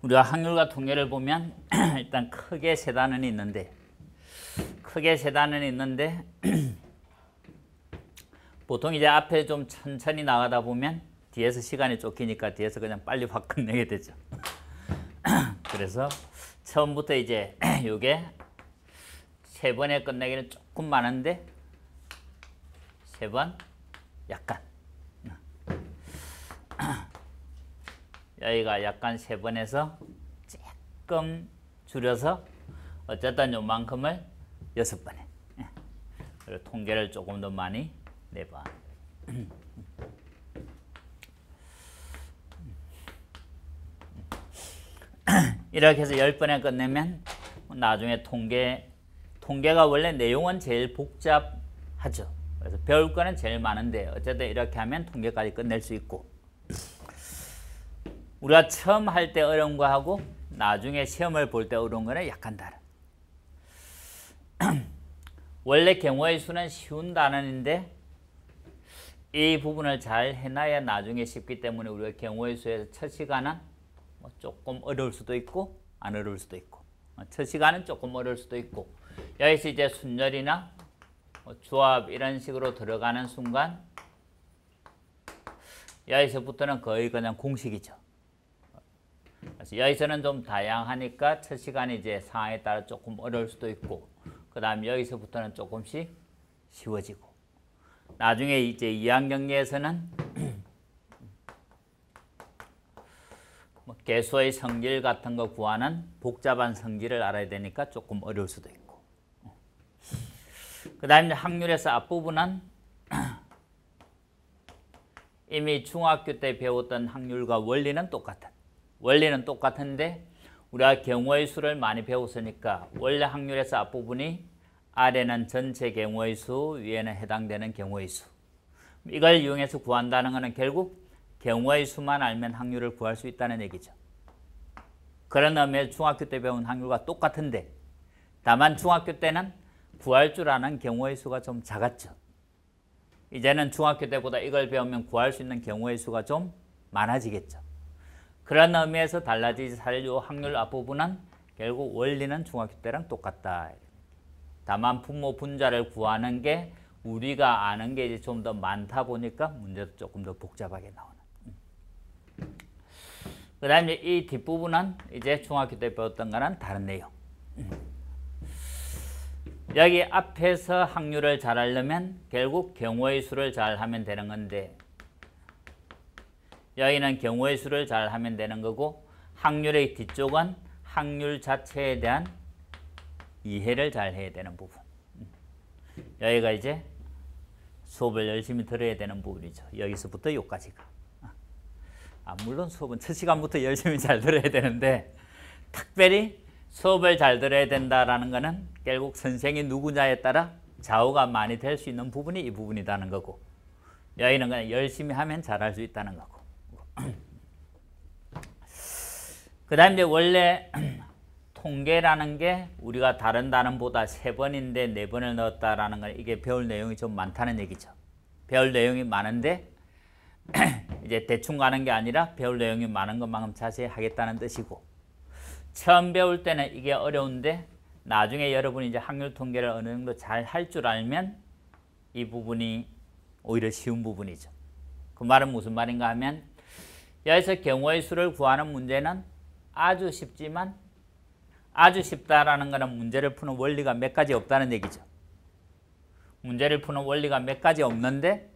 우리가 확률과 통계를 보면 일단 크게 세 단원이 있는데 보통 이제 앞에 좀 천천히 나가다 보면 뒤에서 시간이 쫓기니까 뒤에서 그냥 빨리 확 끝내게 되죠. 그래서 처음부터 이제 요게 세 번에 끝내기는 조금 많은데 세 번 약간 여기가 약간 세 번에서 조금 줄여서 어쨌든 요만큼을 6번에 그리고 통계를 조금 더 많이 4번. 이렇게 해서 10번에 끝내면 나중에 통계가 원래 내용은 제일 복잡하죠. 그래서 배울 거는 제일 많은데 어쨌든 이렇게 하면 통계까지 끝낼 수 있고, 우리가 처음 할 때 어려운 거하고 나중에 시험을 볼 때 어려운 거는 약간 다른. 원래 경우의 수는 쉬운 단원인데 이 부분을 잘 해놔야 나중에 쉽기 때문에 우리가 경우의 수에서 첫 시간은 뭐 조금 어려울 수도 있고 안 어려울 수도 있고, 첫 시간은 조금 어려울 수도 있고, 여기서 이제 순열이나 조합 이런 식으로 들어가는 순간 여기서부터는 거의 그냥 공식이죠. 그래서 여기서는 좀 다양하니까 첫 시간이 이제 상황에 따라 조금 어려울 수도 있고, 그 다음 여기서부터는 조금씩 쉬워지고, 나중에 이제 2학년에서는 뭐 개수의 성질 같은 거 구하는 복잡한 성질을 알아야 되니까 조금 어려울 수도 있고, 그 다음에 확률에서 앞부분은 이미 중학교 때 배웠던 확률과 원리는 똑같은데 우리가 경우의 수를 많이 배웠으니까 원래 확률에서 앞부분이 아래는 전체 경우의 수, 위에는 해당되는 경우의 수, 이걸 이용해서 구한다는 것은 결국 경우의 수만 알면 확률을 구할 수 있다는 얘기죠. 그런 의미에서 중학교 때 배운 확률과 똑같은데 다만 중학교 때는 구할 줄 아는 경우의 수가 좀 작았죠. 이제는 중학교 때보다 이걸 배우면 구할 수 있는 경우의 수가 좀 많아지겠죠. 그런 의미에서 달라지지 살려 확률 앞부분은 결국 원리는 중학교 때랑 똑같다. 다만 분모 분자를 구하는 게 우리가 아는 게 이제 좀 더 많다 보니까 문제도 조금 더 복잡하게 나오는. 그 다음에 이 뒷부분은 이제 중학교 때 배웠던 거는 다른 내용. 여기 앞에서 확률을 잘 하려면 결국 경우의 수를 잘 하면 되는 건데, 여기는 경우의 수를 잘 하면 되는 거고, 확률의 뒤쪽은 확률 자체에 대한 이해를 잘 해야 되는 부분. 여기가 이제 수업을 열심히 들어야 되는 부분이죠. 여기서부터 여기까지가. 물론 수업은 첫 시간부터 열심히 잘 들어야 되는데, 특별히 수업을 잘 들어야 된다는 것은 결국 선생이 누구냐에 따라 좌우가 많이 될 수 있는 부분이 이 부분이라는 거고, 여기는 그냥 열심히 하면 잘할 수 있다는 거고. 그 다음에 이제 원래 통계라는 게 우리가 다른 단원보다 3번인데 4번을 넣었다라는 건 이게 배울 내용이 좀 많다는 얘기죠. 배울 내용이 많은데 이제 대충 가는 게 아니라 배울 내용이 많은 것만큼 자세히 하겠다는 뜻이고, 처음 배울 때는 이게 어려운데 나중에 여러분이 이제 확률 통계를 어느 정도 잘 할 줄 알면 이 부분이 오히려 쉬운 부분이죠. 그 말은 무슨 말인가 하면, 여기서 경우의 수를 구하는 문제는 아주 쉽지만, 아주 쉽다라는 것은 문제를 푸는 원리가 몇 가지 없다는 얘기죠. 문제를 푸는 원리가 몇 가지 없는데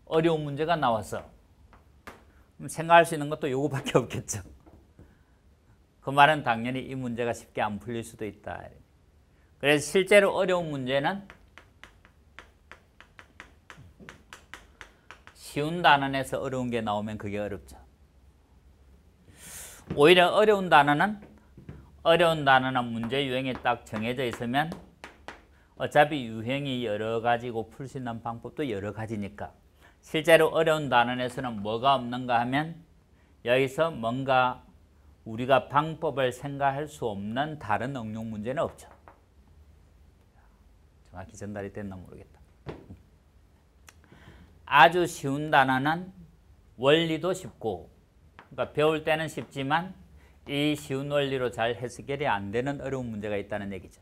어려운 문제가 나왔어. 그럼 생각할 수 있는 것도 요거밖에 없겠죠. 그 말은 당연히 이 문제가 쉽게 안 풀릴 수도 있다. 그래서 실제로 어려운 문제는 쉬운 단원에서 어려운 게 나오면 그게 어렵죠. 오히려 어려운 단원은 문제 유형이 딱 정해져 있으면 어차피 유형이 여러 가지고 풀 수 있는 방법도 여러 가지니까, 실제로 어려운 단원에서는 뭐가 없는가 하면 여기서 뭔가 우리가 방법을 생각할 수 없는 다른 응용 문제는 없죠. 정확히 전달이 됐나 모르겠다. 아주 쉬운 단어는 원리도 쉽고, 그러니까 배울 때는 쉽지만 이 쉬운 원리로 잘 해석이 안 되는 어려운 문제가 있다는 얘기죠.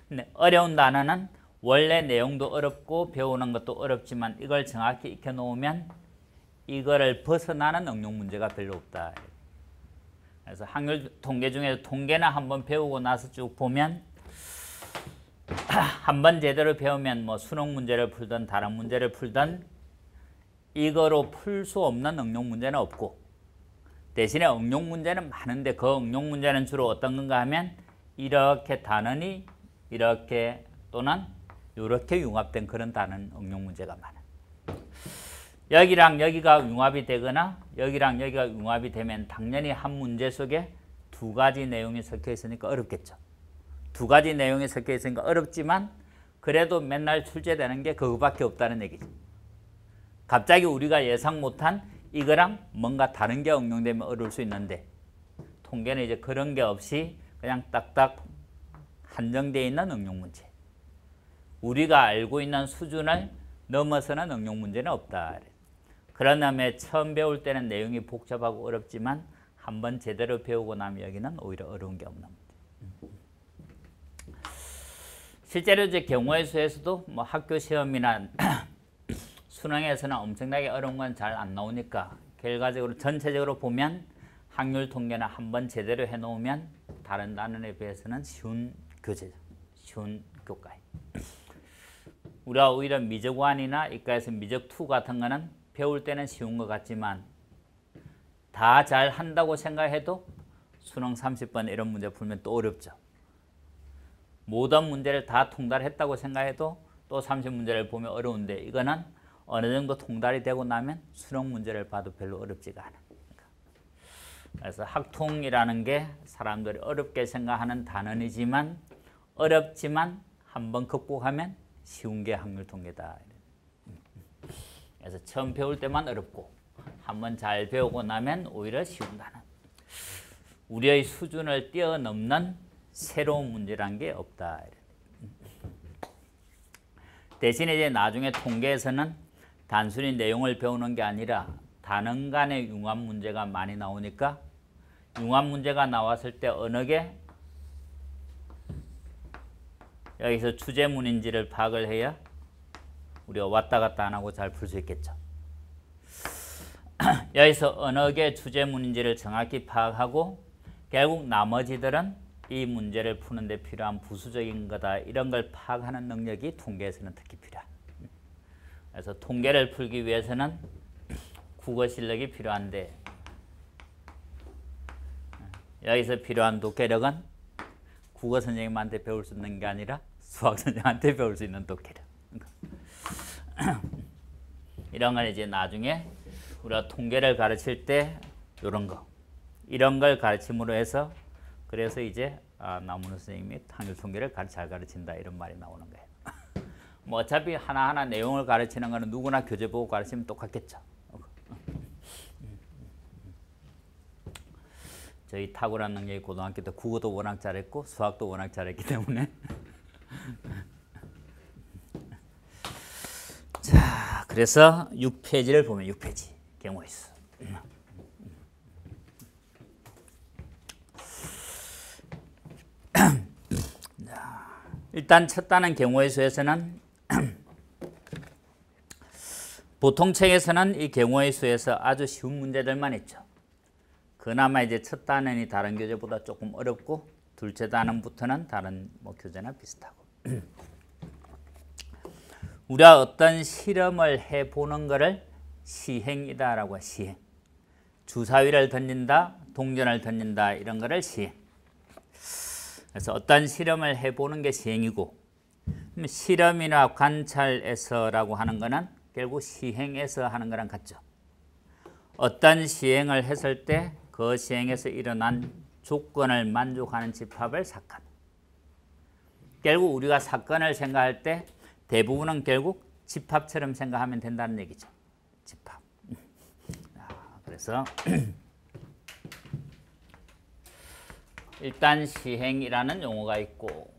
근데 어려운 단어는 원래 내용도 어렵고 배우는 것도 어렵지만 이걸 정확히 익혀놓으면 이거를 벗어나는 응용 문제가 별로 없다. 그래서 확률 통계 중에서 통계나 한번 배우고 나서 쭉 보면 한번 제대로 배우면 뭐 수능 문제를 풀든 다른 문제를 풀든 이거로 풀 수 없는 응용 문제는 없고, 대신에 응용 문제는 많은데 그 응용 문제는 주로 어떤 건가 하면 이렇게 단원이 이렇게 또는 이렇게 융합된 그런 단원 응용 문제가 많아요. 여기랑 여기가 융합이 되거나 여기랑 여기가 융합이 되면 당연히 한 문제 속에 두 가지 내용이 섞여 있으니까 어렵겠죠. 두 가지 내용이 섞여 있으니까 어렵지만 그래도 맨날 출제되는 게 그거밖에 없다는 얘기죠. 갑자기 우리가 예상 못한 이거랑 뭔가 다른 게 응용되면 어려울 수 있는데 통계는 이제 그런 게 없이 그냥 딱딱 한정되어 있는 응용 문제. 우리가 알고 있는 수준을 넘어서는 응용 문제는 없다. 그런 다음에 처음 배울 때는 내용이 복잡하고 어렵지만 한번 제대로 배우고 나면 여기는 오히려 어려운 게 없는 문제. 실제로 이제 경우의 수에서도 뭐 학교 시험이나 수능에서는 엄청나게 어려운 건 잘 안 나오니까 결과적으로 전체적으로 보면 확률 통계는 한번 제대로 해놓으면 다른 단원에 비해서는 쉬운 교재죠. 쉬운 교과에. 우리가 오히려 미적1이나 이과에서 미적2 같은 거는 배울 때는 쉬운 것 같지만 다 잘 한다고 생각해도 수능 30번 이런 문제 풀면 또 어렵죠. 모든 문제를 다 통달했다고 생각해도 또 30문제를 보면 어려운데 이거는 어느 정도 통달이 되고 나면 수능 문제를 봐도 별로 어렵지가 않아요. 그래서 학통이라는 게 사람들이 어렵게 생각하는 단원이지만 어렵지만 한번 극복하면 쉬운 게 확률 통계다. 그래서 처음 배울 때만 어렵고 한번 잘 배우고 나면 오히려 쉬운 단원. 우리의 수준을 뛰어넘는 새로운 문제란 게 없다. 대신에 이제 나중에 통계에서는 단순히 내용을 배우는 게 아니라 단원 간의 융합 문제가 많이 나오니까 융합 문제가 나왔을 때 어느 게 여기서 주제문인지를 파악을 해야 우리가 왔다 갔다 안 하고 잘 풀 수 있겠죠. 여기서 어느 게 주제문인지를 정확히 파악하고 결국 나머지들은 이 문제를 푸는 데 필요한 부수적인 거다. 이런 걸 파악하는 능력이 통계에서는 특히 필요합니다. 그래서 통계를 풀기 위해서는 국어 실력이 필요한데 여기서 필요한 독해력은 국어 선생님한테 배울 수 있는 게 아니라 수학 선생님한테 배울 수 있는 독해력. 이런 건 이제 나중에 우리가 통계를 가르칠 때 이런 걸 가르침으로 해서 그래서 이제 나문호 선생님이 확률 통계를 잘 가르친다 이런 말이 나오는 거예요. 뭐 어차피 하나하나 내용을 가르치는 거는 누구나 교재 보고 가르치면 똑같겠죠. 저희 탁월한 능력이 고등학교 때 국어도 워낙 잘했고 수학도 워낙 잘했기 때문에 자, 그래서 6페이지를 보면 6페이지 경우의 수. 일단 첫 단은 경우의 수에서는 보통 책에서는 이 경우의 수에서 아주 쉬운 문제들만 있죠. 그나마 이제 첫 단원이 다른 교재보다 조금 어렵고 둘째 단원부터는 다른 뭐 교재나 비슷하고 우리가 어떤 실험을 해보는 것을 시행이다라고 해요. 시행. 주사위를 던진다, 동전을 던진다 이런 거를 시행. 그래서 어떤 실험을 해보는 게 시행이고 실험이나 관찰에서라고 하는 거는 결국 시행에서 하는 거랑 같죠. 어떤 시행을 했을 때 그 시행에서 일어난 조건을 만족하는 집합을 사건. 결국 우리가 사건을 생각할 때 대부분은 결국 집합처럼 생각하면 된다는 얘기죠. 집합. 그래서 일단 시행이라는 용어가 있고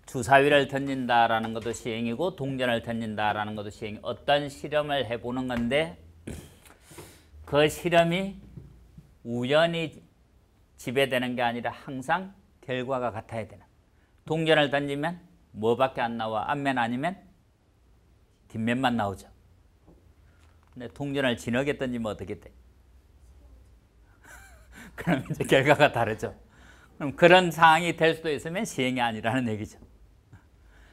주사위를 던진다라는 것도 시행이고 동전을 던진다라는 것도 시행. 어떤 실험을 해보는 건데 그 실험이 우연히 지배되는 게 아니라 항상 결과가 같아야 되는. 동전을 던지면 뭐밖에 안 나와? 앞면 아니면 뒷면만 나오죠. 근데 동전을 진하게 던지면 어떻게 돼? 그럼 이제 결과가 다르죠. 그럼 그런 상황이 될 수도 있으면 시행이 아니라는 얘기죠.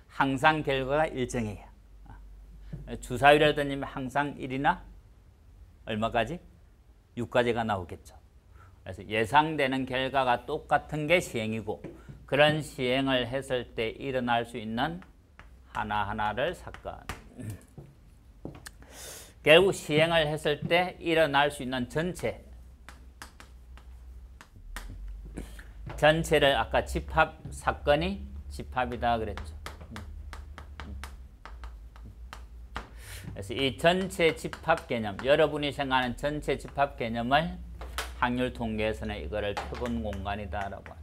항상 결과가 일정해요. 주사위를 던지면 항상 1이나 얼마까지? 6까지가 나오겠죠. 그래서 예상되는 결과가 똑같은 게 시행이고, 그런 시행을 했을 때 일어날 수 있는 하나하나를 사건. 결국 시행을 했을 때 일어날 수 있는 전체를 아까 집합 사건이 집합이다 그랬죠. 그래서 이 전체 집합 개념, 여러분이 생각하는 전체 집합 개념을 확률 통계에서는 이거를 표본 공간이다라고 하는.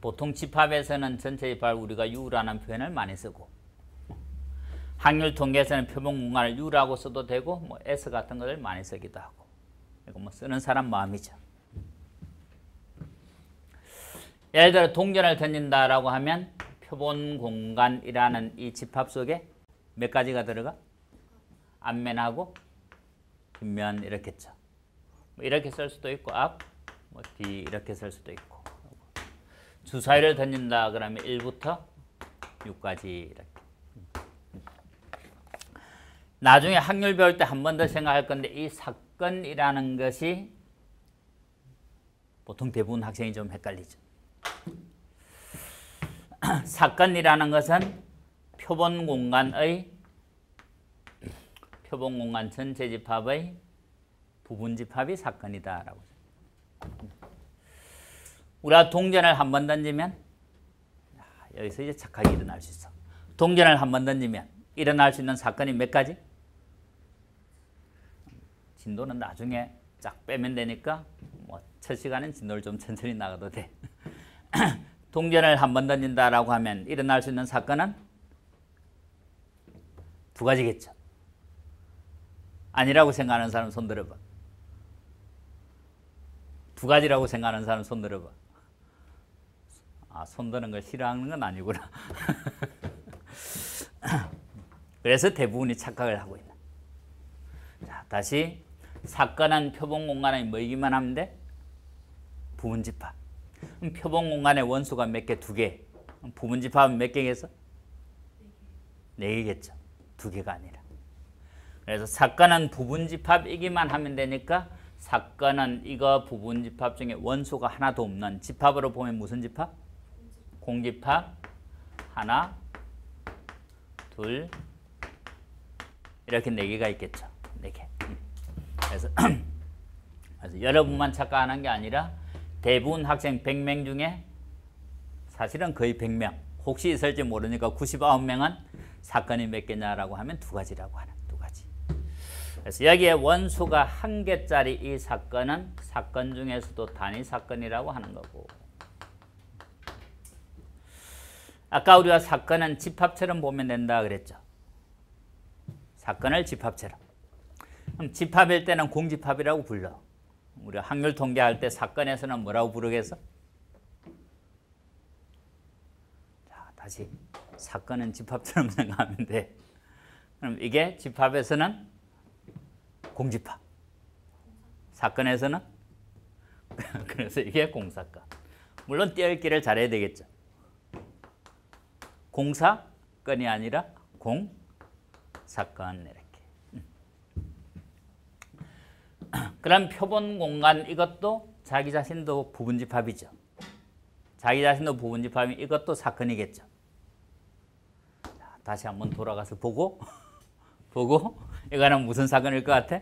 보통 집합에서는 전체 집합을 우리가 U라는 표현을 많이 쓰고, 확률 통계에서는 표본 공간을 U라고 써도 되고, 뭐 S 같은 것을 많이 쓰기도 하고, 이거 뭐 쓰는 사람 마음이죠. 예를 들어 동전을 던진다라고 하면 표본 공간이라는 이 집합 속에 몇 가지가 들어가? 앞면하고 뒷면 이렇겠죠. 뭐 이렇게 쓸 수도 있고 앞, 뭐 뒤 이렇게 쓸 수도 있고. 주사위를 던진다 그러면 1부터 6까지 이렇게. 나중에 확률 배울 때 한 번 더 생각할 건데, 이 사건이라는 것이 보통 대부분 학생이 좀 헷갈리죠. 사건이라는 것은 표본 공간 전체 집합의 부분 집합이 사건이다라고. 우리가 동전을 한 번 던지면 여기서 이제 착각이 일어날 수 있어. 동전을 한 번 던지면 일어날 수 있는 사건이 몇 가지? 진도는 나중에 쫙 빼면 되니까 뭐 첫 시간엔 진도를 좀 천천히 나가도 돼. 동전을 한 번 던진다라고 하면 일어날 수 있는 사건은 두 가지겠죠. 아니라고 생각하는 사람 손 들어봐. 두 가지라고 생각하는 사람 손 들어봐. 아, 손 드는 걸 싫어하는 건 아니구나. 그래서 대부분이 착각을 하고 있는. 자, 다시 사건은 표본 공간에 뭐이기만 하면 돼? 부분 집합. 그럼 표본 공간의 원수가 몇 개? 2개. 부분 집합은 몇 개겠어? 4개겠죠. 2개가 아니라. 그래서 사건은 부분 집합이기만 하면 되니까, 사건은 이거 부분 집합 중에 원수가 하나도 없는 집합으로 보면 무슨 집합? 공집합 하나, 둘, 이렇게 4개가 있겠죠. 4개. 그래서 여러분만 착각하는 게 아니라 대부분 학생 100명 중에 사실은 거의 100명, 혹시 있을지 모르니까 99명은 사건이 몇 개냐라고 하면 2가지라고 하는, 2가지. 그래서 여기에 원수가 1개짜리 이 사건은 사건 중에서도 단위 사건이라고 하는 거고, 아까 우리가 사건은 집합처럼 보면 된다 그랬죠. 사건을 집합처럼. 그럼 집합일 때는 공집합이라고 불러. 우리가 확률 통계할 때 사건에서는 뭐라고 부르겠어? 자, 다시 사건은 집합처럼 생각하면 돼. 그럼 이게 집합에서는 공집합, 사건에서는 그래서 이게 공사건. 물론 띄어읽기를 잘해야 되겠죠. 공사건이 아니라 공사건 이렇게. 그럼 표본 공간 이것도 자기 자신도 부분 집합이죠. 자기 자신도 부분 집합이면 이것도 사건이겠죠. 자, 다시 한번 돌아가서 보고 이거는 무슨 사건일 것 같아?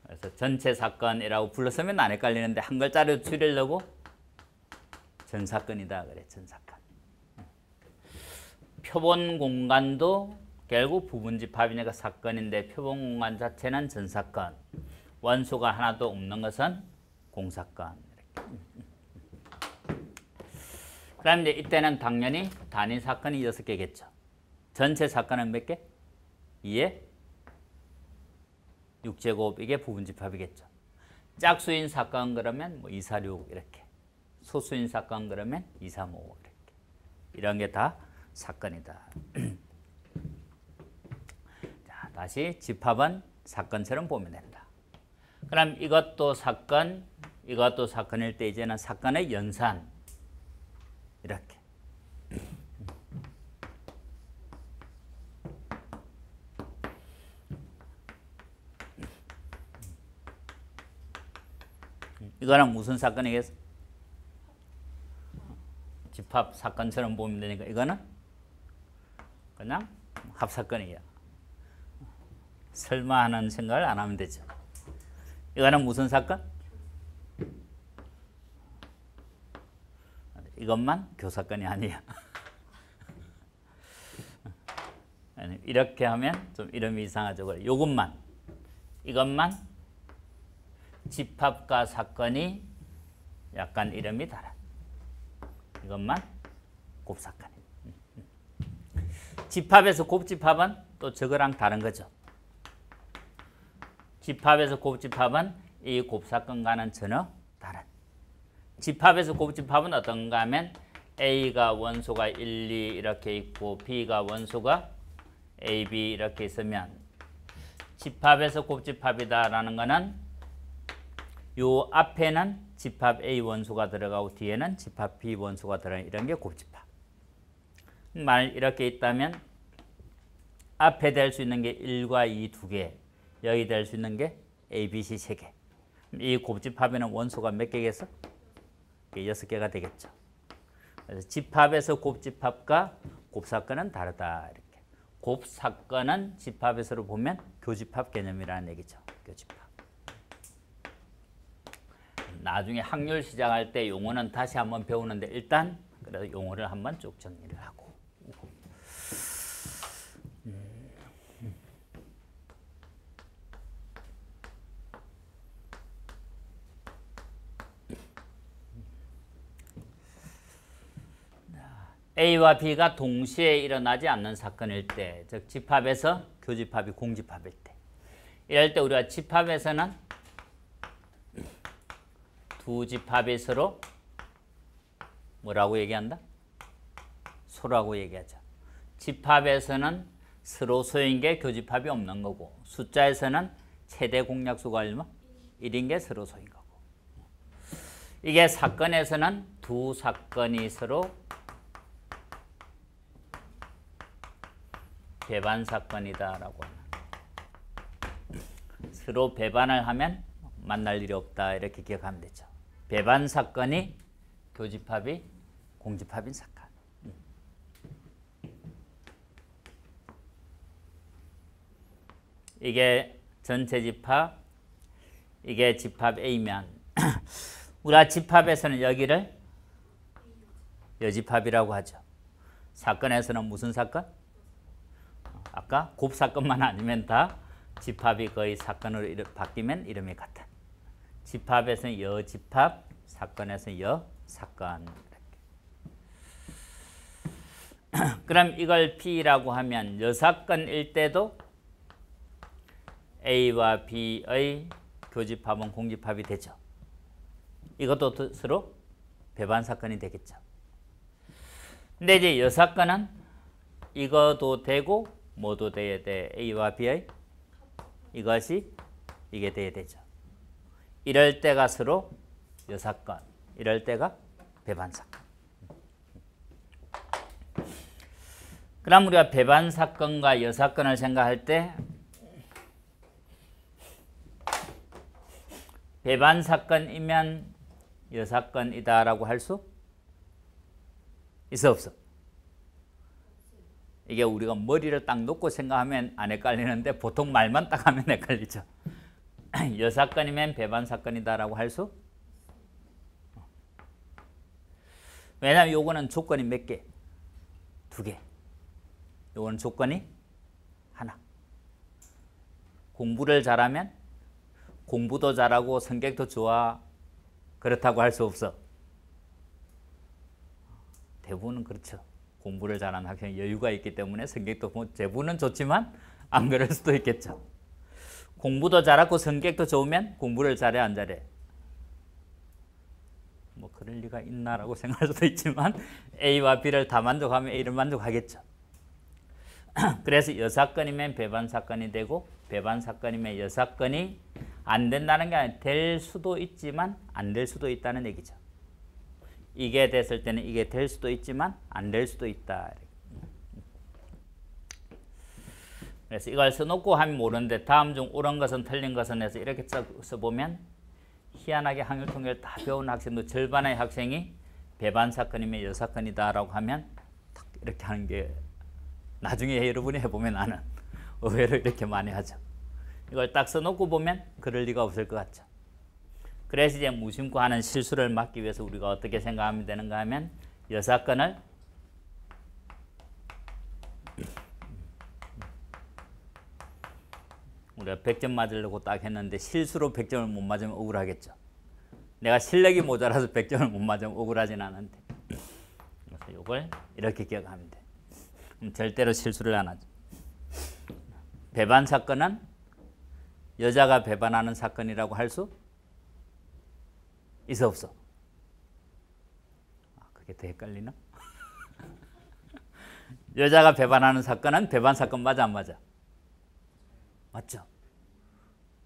그래서 전체 사건이라고 불렀으면 안 헷갈리는데 한 글자로 줄이려고 전사건이다 그래. 전사건. 표본 공간도 결국 부분 집합이니까 사건인데 표본 공간 자체는 전사건, 원수가 하나도 없는 것은 공사건. 그럼 이제 이때는 당연히 단위 사건이 6개겠죠. 전체 사건은 몇 개? 2의 6제곱 이게 부분집합이겠죠. 짝수인 사건 그러면 뭐 2, 4, 6 이렇게. 소수인 사건 그러면 2, 3, 5 이렇게. 이런 게 다 사건이다. 자, 다시 집합은 사건처럼 보면 된다. 그럼 이것도 사건, 이것도 사건일 때 이제는 사건의 연산 이렇게. 이거는 무슨 사건이겠어? 집합 사건처럼 보면 되니까 이거는 그냥 합사건이야. 설마 하는 생각을 안 하면 되죠. 이거는 무슨 사건? 이것만 교사건이 아니야. 이렇게 하면 좀 이름이 이상하죠. 이것만 집합과 사건이 약간 이름이 달라. 이것만 곱사건이. 집합에서 곱집합은 또 저거랑 다른 거죠. 집합에서 곱집합은 이 곱사건과는 전혀 다른. 집합에서 곱집합은 어떤가 하면 A가 원소가 1, 2 이렇게 있고 B가 원소가 A, B 이렇게 있으면 집합에서 곱집합이다라는 거는 요 앞에는 집합 A 원소가 들어가고 뒤에는 집합 B 원소가 들어가는 이런 게 곱집합. 만약 이렇게 있다면 앞에 될 수 있는 게 1과 2 두 개, 여기 될 수 있는 게 A, B, C 세 개. 이 곱집합에는 원소가 몇 개겠어? 6개가 되겠죠. 그래서 집합에서 곱집합과 곱사건은 다르다. 이렇게. 곱사건은 집합에서로 보면 교집합 개념이라는 얘기죠. 교집합. 나중에 확률 시작할 때 용어는 다시 한번 배우는데 일단 그래서 용어를 한번 쭉 정리를 하고. A와 B가 동시에 일어나지 않는 사건일 때, 즉 집합에서 교집합이 공집합일 때, 이럴 때 우리가 집합에서는 두 집합이 서로 뭐라고 얘기한다? 소라고 얘기하죠. 집합에서는 서로 소인 게 교집합이 없는 거고, 숫자에서는 최대 공약수가 얼마? 1인 게 서로 소인 거고. 이게 사건에서는 두 사건이 서로 배반 사건이다라고 하는. 서로 배반을 하면 만날 일이 없다 이렇게 기억하면 되죠. 배반 사건이 교집합이 공집합인 사건. 이게 전체 집합, 이게 집합 A면 우리가 집합에서는 여기를 여집합이라고 하죠. 사건에서는 무슨 사건? 아까 곱사건만 아니면 다 집합이 거의 사건으로 바뀌면 이름이 같아. 집합에서는 여집합, 사건에서는 여사건. 그럼 이걸 P라고 하면 여사건일 때도 A와 B의 교집합은 공집합이 되죠. 이것도 서로 배반 사건이 되겠죠. 근데 이제 여사건은 이것도 되고 뭐도 돼야 돼. A와 B의 이것이 이게 돼야 되죠. 이럴 때가 서로 여사건, 이럴 때가 배반 사건. 그럼 우리가 배반 사건과 여사건을 생각할 때 배반 사건이면 여사건이다라고 할 수 있어 없어? 이게 우리가 머리를 딱 놓고 생각하면 안 헷갈리는데 보통 말만 딱 하면 헷갈리죠. 여사건이면 배반 사건이다라고 할 수? 왜냐하면 요거는 조건이 몇 개? 2개. 요거는 조건이 하나. 공부를 잘하면 공부도 잘하고 성격도 좋아 그렇다고 할 수 없어. 대부분은 그렇죠. 공부를 잘하는 학생이 여유가 있기 때문에 성격도 뭐 대부분은 좋지만 안 그럴 수도 있겠죠. 공부도 잘하고 성격도 좋으면 공부를 잘해 안 잘해? 뭐 그럴 리가 있나라고 생각할 수도 있지만 A와 B를 다 만족하면 A를 만족하겠죠. 그래서 여사건이면 배반 사건이 되고 배반 사건이면 여사건이 안 된다는 게 아니라 될 수도 있지만 안 될 수도 있다는 얘기죠. 이게 됐을 때는 이게 될 수도 있지만 안 될 수도 있다. 그래서 이걸 써놓고 하면 모르는데 다음 중 옳은 것은 틀린 것은 해서 이렇게 써보면 희한하게 확률 통계를 다 배운 학생도 절반의 학생이 배반 사건이면 여사건이다 라고 하면 딱 이렇게 하는 게 나중에 여러분이 해보면 아는 의외로 이렇게 많이 하죠. 이걸 딱 써놓고 보면 그럴 리가 없을 것 같죠. 그래서 이제 무심코 하는 실수를 막기 위해서 우리가 어떻게 생각하면 되는가 하면 여사건을 우리가 100점 맞으려고 딱 했는데 실수로 100점을 못 맞으면 억울하겠죠. 내가 실력이 모자라서 100점을 못 맞으면 억울하진 않은데. 그래서 이걸 이렇게 기억하면 돼. 그럼 절대로 실수를 안 하죠. 배반 사건은 여자가 배반하는 사건이라고 할 수 있어 없어? 그게 더 헷갈리나? 여자가 배반하는 사건은 배반 사건 맞아 안 맞아? 맞죠?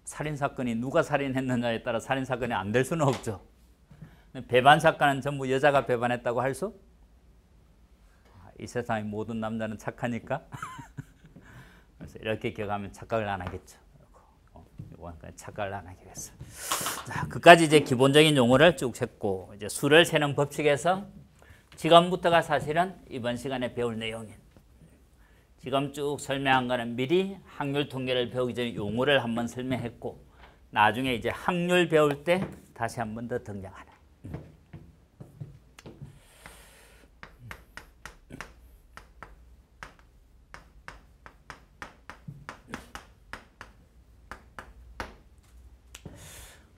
살인사건이 누가 살인했느냐에 따라 살인사건이 안 될 수는 없죠. 배반 사건은 전부 여자가 배반했다고 할 수? 이 세상의 모든 남자는 착하니까 그래서 이렇게 기억하면 착각을 안 하겠죠. 이건 착각을 안 하겠어. 자, 그까지 이제 기본적인 용어를 쭉 셌고 이제 수를 세는 법칙에서 지금부터가 사실은 이번 시간에 배울 내용이에요. 지금 쭉 설명한 거는 미리 확률 통계를 배우기 전에 용어를 한번 설명했고 나중에 이제 확률 배울 때 다시 한 번 더 등장하는.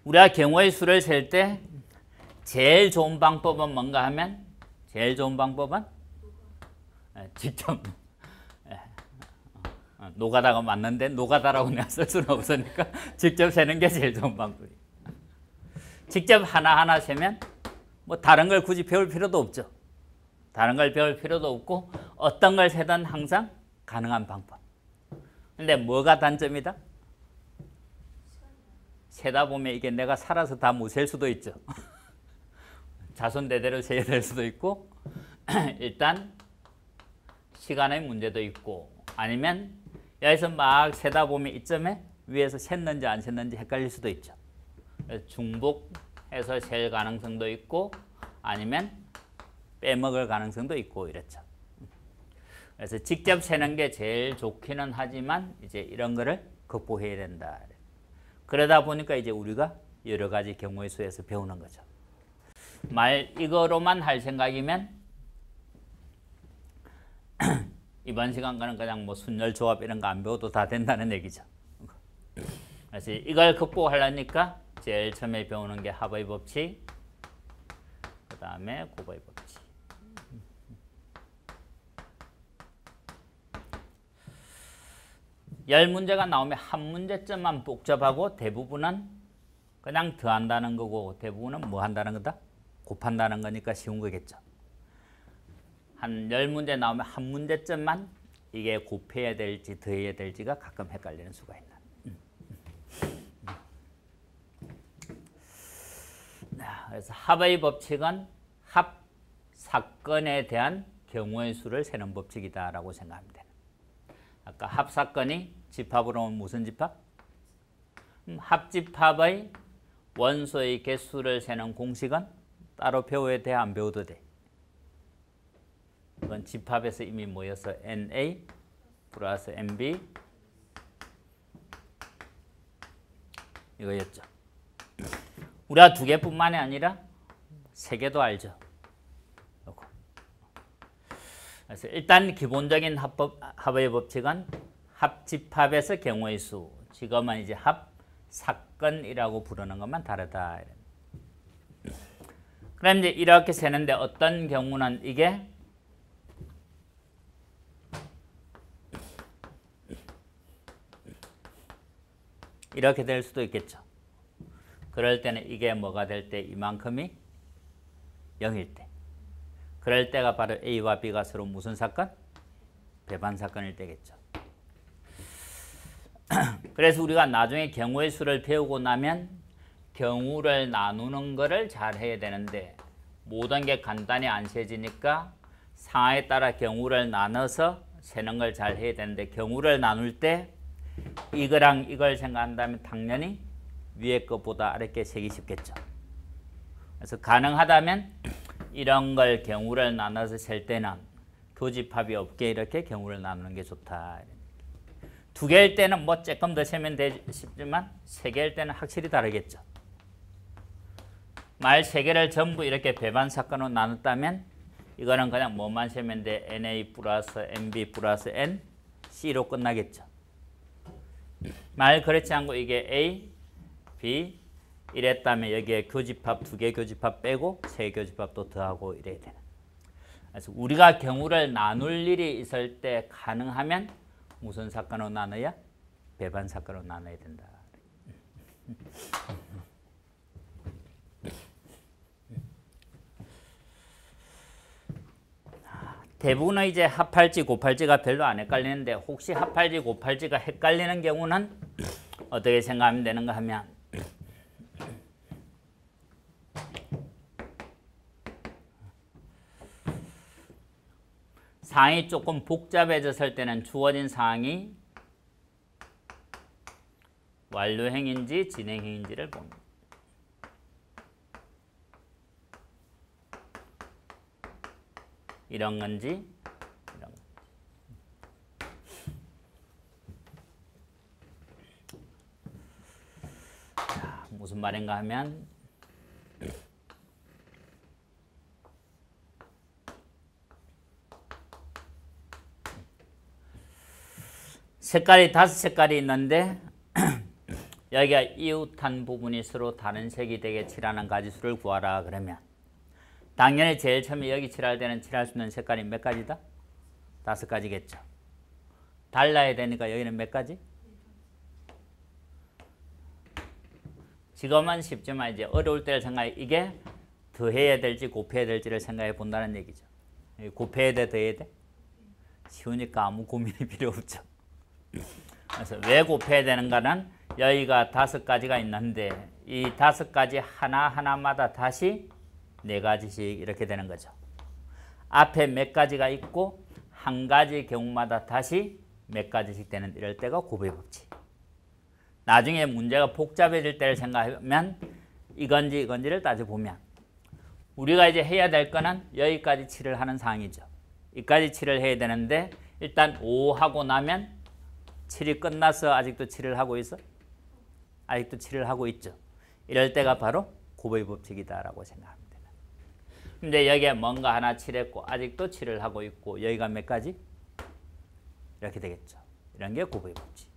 우리가 경우의 수를 셀 때 제일 좋은 방법은 뭔가 하면 제일 좋은 방법은 직접 노가다가 맞는데 노가다라고 내가 쓸 수는 없으니까 직접 세는 게 제일 좋은 방법이에요. 직접 하나하나 세면 뭐 다른 걸 굳이 배울 필요도 없죠. 다른 걸 배울 필요도 없고 어떤 걸 세든 항상 가능한 방법. 근데 뭐가 단점이다? 세다 보면 이게 내가 살아서 다 못 셀 수도 있죠. 자손대대로 세야 될 수도 있고 일단 시간의 문제도 있고 아니면 여기서 막 세다 보면 이점에 위에서 샜는지 안 샜는지 헷갈릴 수도 있죠. 중복해서 셀 가능성도 있고 아니면 빼먹을 가능성도 있고 이렇죠. 그래서 직접 세는 게 제일 좋기는 하지만 이제 이런 거를 극복해야 된다. 그러다 보니까 이제 우리가 여러 가지 경우의 수에서 배우는 거죠. 이거로만 할 생각이면 이번 시간과는 그냥 뭐 순열 조합 이런 거 안 배워도 다 된다는 얘기죠. 그래서 이걸 극복하려니까 제일 처음에 배우는 게 합의 법칙, 그 다음에 곱의 법칙. 열 문제가 나오면 한 문제점만 복잡하고 대부분은 그냥 더한다는 거고 대부분은 뭐 한다는 거다? 곱한다는 거니까 쉬운 거겠죠. 한 10문제 나오면 한 문제점만 이게 곱해야 될지 더해야 될지가 가끔 헷갈리는 수가 있는. 그래서 합의 법칙은 합 사건에 대한 경우의 수를 세는 법칙이다라고 생각하면 돼요. 아까 합 사건이 집합으로 오면 무슨 집합? 합집합의 원소의 개수를 세는 공식은 따로 배워야 돼? 안 배워도 돼? 이건 집합에서 이미 모여서 NA 플러스 NB 이거였죠. 우리가 두 개뿐만이 아니라 세 개도 알죠. 그래서 일단 기본적인 합의 법칙은 합집합에서 경우의 수, 지금은 이제 합사건이라고 부르는 것만 다르다. 그럼 이제 이렇게 세는데 어떤 경우는 이게 이렇게 될 수도 있겠죠. 그럴 때는 이게 뭐가 될 때 이만큼이 0일 때. 그럴 때가 바로 A와 B가 서로 무슨 사건? 배반 사건일 때겠죠. 그래서 우리가 나중에 경우의 수를 배우고 나면 경우를 나누는 거를 잘 해야 되는데 모든 게 간단히 안 세지니까 상황에 따라 경우를 나눠서 세는 걸 잘 해야 되는데 경우를 나눌 때 이거랑 이걸 생각한다면 당연히 위에 것보다 아래 게 세기 쉽겠죠. 그래서 가능하다면 이런 걸 경우를 나눠서 셀 때는 교집합이 없게 이렇게 경우를 나누는 게 좋다. 두 개일 때는 뭐 조금 더 세면 되지만 세 개일 때는 확실히 다르겠죠. 말 세 개를 전부 이렇게 배반 사건으로 나눴다면 이거는 그냥 뭐만 세면 돼? NA 플러스 NB 플러스 N, C로 끝나겠죠. 말 그렇지 않고 이게 A, B 이랬다면 여기에 교집합 두 개 교집합 빼고 세 교집합 또 더하고 이래야 되는. 그래서 우리가 경우를 나눌 일이 있을 때 가능하면 무슨 사건으로 나눠야? 배반 사건으로 나눠야 된다. 대부분은 이제 합할지 곱할지가 별로 안 헷갈리는데 혹시 합할지 곱할지가 헷갈리는 경우는 어떻게 생각하면 되는가 하면 상황이 조금 복잡해졌을 때는 주어진 상황이 완료행인지 진행행인지를 봅니다. 이런 건지 이런 건지. 자, 무슨 말인가 하면 색깔이 5색깔이 있는데 여기가 이웃한 부분이 서로 다른 색이 되게 칠하는 가지수를 구하라 그러면 당연히 제일 처음에 여기 칠할 때는 칠할 수 있는 색깔이 몇 가지다? 5가지겠죠. 달라야 되니까 여기는 몇 가지? 지금은 쉽지만 이제 어려울 때를 생각해 이게 더해야 될지 곱해야 될지를 생각해 본다는 얘기죠. 곱해야 돼, 더해야 돼? 쉬우니까 아무 고민이 필요 없죠. 그래서 왜 곱해야 되는가는 여기가 5가지가 있는데 이 5가지 하나하나마다 다시 4가지씩 이렇게 되는 거죠. 앞에 몇 가지가 있고 한 가지 경우마다 다시 몇 가지씩 되는 이럴 때가 곱의 법칙. 나중에 문제가 복잡해질 때를 생각하면 이건지 이건지를 따져보면 우리가 이제 해야 될 거는 여기까지 칠을 하는 상황이죠. 여기까지 칠을 해야 되는데 일단 5 하고 나면 7이 끝나서 아직도 칠을 하고 있어? 아직도 칠을 하고 있죠. 이럴 때가 바로 곱의 법칙이다라고 생각합니다. 근데 여기에 뭔가 하나 칠했고 아직도 칠을 하고 있고 여기가 몇 가지? 이렇게 되겠죠. 이런 게 곱의 법칙.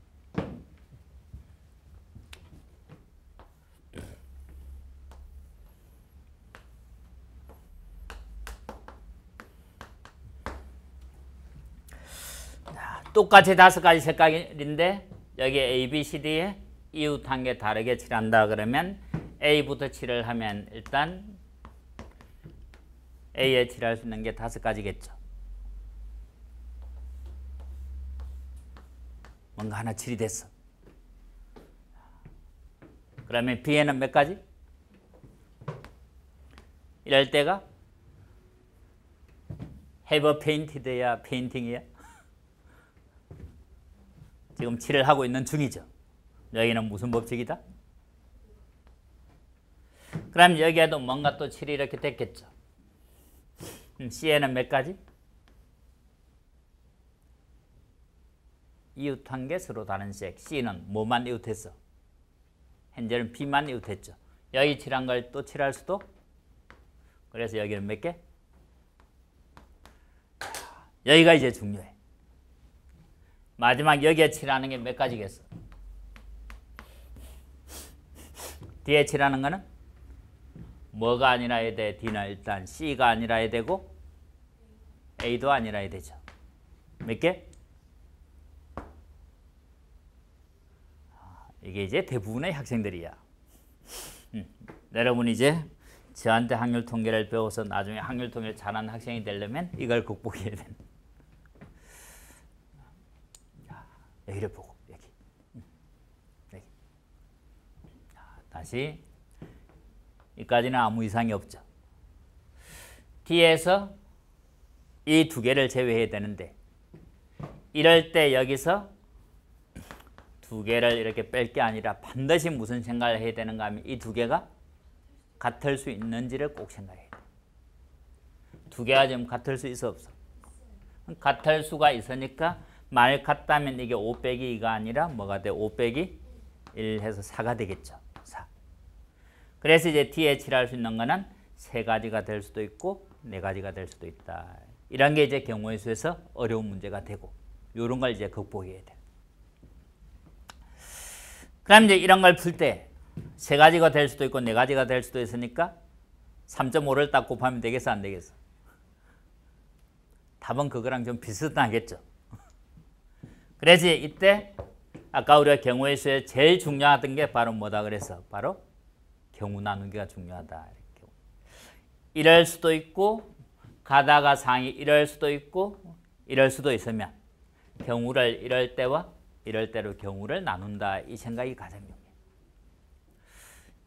똑같이 5가지 색깔인데 여기 A, B, C, D에 이웃한 게 다르게 칠한다 그러면 A부터 칠을 하면 일단 A에 칠할 수 있는 게 5가지겠죠. 뭔가 하나 칠이 됐어. 그러면 B에는 몇 가지? 이럴 때가 have painted야 painting이야? 지금 칠을 하고 있는 중이죠. 여기는 무슨 법칙이다? 그럼 여기에도 뭔가 또 칠이 이렇게 됐겠죠. C에는 몇 가지? 이웃한 게 서로 다른 색. C는 뭐만 이웃했어? 현재는 B만 이웃했죠. 여기 칠한 걸 또 칠할 수도? 그래서 여기는 몇 개? 여기가 이제 중요해. 마지막 여기에 칠하는 게 몇 가지겠어? 뒤에 칠하는 거는 뭐가 아니라야 돼? D는 일단 C가 아니라야 되고 A도 아니라야 되죠. 몇 개? 이게 이제 대부분의 학생들이야. 여러분 이제 저한테 확률 통계를 배워서 나중에 확률 통계를 잘하는 학생이 되려면 이걸 극복해야 돼. 여기를 보고 여기. 여기. 자, 다시 여기까지는 아무 이상이 없죠. 뒤에서 이 두 개를 제외해야 되는데 이럴 때 여기서 두 개를 이렇게 뺄 게 아니라 반드시 무슨 생각을 해야 되는가 하면 이 두 개가 같을 수 있는지를 꼭 생각해야 돼. 두 개가 지금 같을 수 있어 없어? 같을 수가 있으니까 만약 같다면 이게 5 빼기 2가 아니라 뭐가 돼? 5 빼기 1 해서 4가 되겠죠. 4. 그래서 이제 뒤에 칠할 수 있는 거는 세 가지가 될 수도 있고 네 가지가 될 수도 있다. 이런 게 이제 경우의 수에서 어려운 문제가 되고 이런 걸 이제 극복해야 돼. 그럼 이제 이런 걸 풀 때 세 가지가 될 수도 있고 네 가지가 될 수도 있으니까 3.5를 딱 곱하면 되겠어 안 되겠어? 답은 그거랑 좀 비슷하겠죠. 그래서 이때 아까 우리가 경우의 수에 제일 중요하던 게 바로 뭐다 그래서 바로 경우 나누기가 중요하다. 이럴 수도 있고 가다가 상이 이럴 수도 있고 이럴 수도 있으면 경우를 이럴 때와 이럴 때로 경우를 나눈다. 이 생각이 가장 중요해요.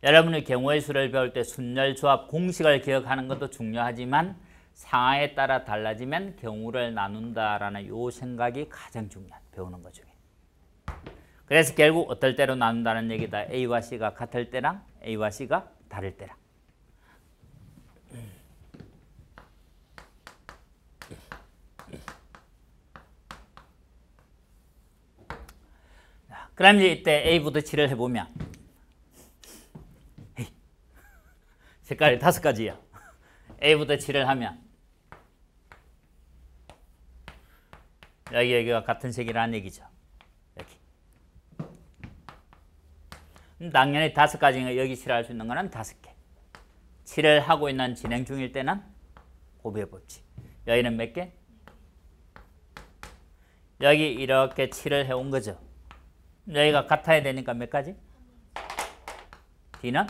여러분이 경우의 수를 배울 때 순열 조합 공식을 기억하는 것도 중요하지만 상황에 따라 달라지면 경우를 나눈다라는 이 생각이 가장 중요한 배우는 것 중에. 그래서 결국 어떨 때로 나눈다는 얘기다. A와 C가 같을 때랑 A와 C가 다를 때랑. 그럼 이제 이때 A부터 칠을 해보면 색깔이 5가지야. A부터 칠을 하면 여기가 같은 색이라는 얘기죠. 여기. 당연히 5가지가 여기 칠할 수 있는 거는 5개. 칠을 하고 있는 진행 중일 때는 곱의 법칙. 여기는 몇 개? 여기 이렇게 칠을 해온 거죠. 여기가 같아야 되니까 몇 가지? D는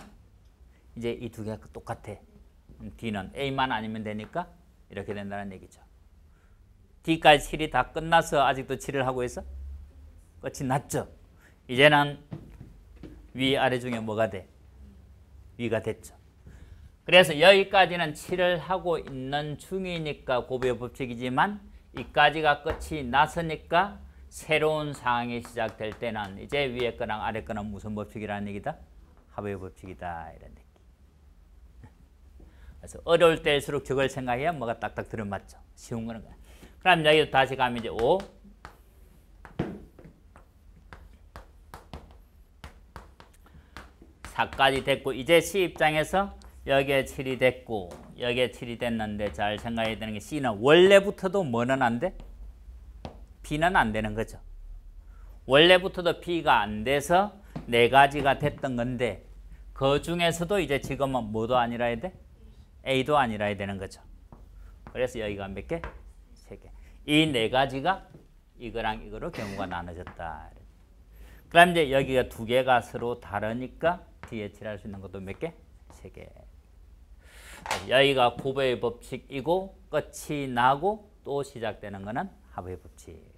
이제 이 두 개가 똑같아. D는 A만 아니면 되니까 이렇게 된다는 얘기죠. D까지 칠이 다 끝나서 아직도 칠을 하고 있어? 끝이 났죠. 이제는 위 아래 중에 뭐가 돼? 위가 됐죠. 그래서 여기까지는 칠을 하고 있는 중이니까 곱의 법칙이지만 이까지가 끝이 났으니까 새로운 상황이 시작될 때는 이제 위에 거랑 아래 거는 무슨 법칙이라는 얘기다? 합의 법칙이다. 이런 얘기. 그래서 어려울 때일수록 저걸 생각해야 뭐가 딱딱 들어맞죠. 쉬운 거는 거야. 그럼 여기 다시 가면 이제 5. 4까지 됐고 이제 C 입장에서 여기에 7이 됐고 여기에 7이 됐는데 잘 생각해야 되는 게 C는 원래부터도 뭐는 안 돼? B는 안 되는 거죠. 원래부터도 B가 안 돼서 4가지가 됐던 건데 그 중에서도 이제 지금은 뭐도 아니라야 돼? A도 아니라야 되는 거죠. 그래서 여기가 몇 개? 3개. 이 4가지가 이거랑 이거로 경우가 나눠졌다. 그럼 이제 여기가 2개가 서로 다르니까 뒤에 칠할 수 있는 것도 몇 개? 3개. 여기가 곱의 법칙이고 끝이 나고 또 시작되는 거는 합의 법칙.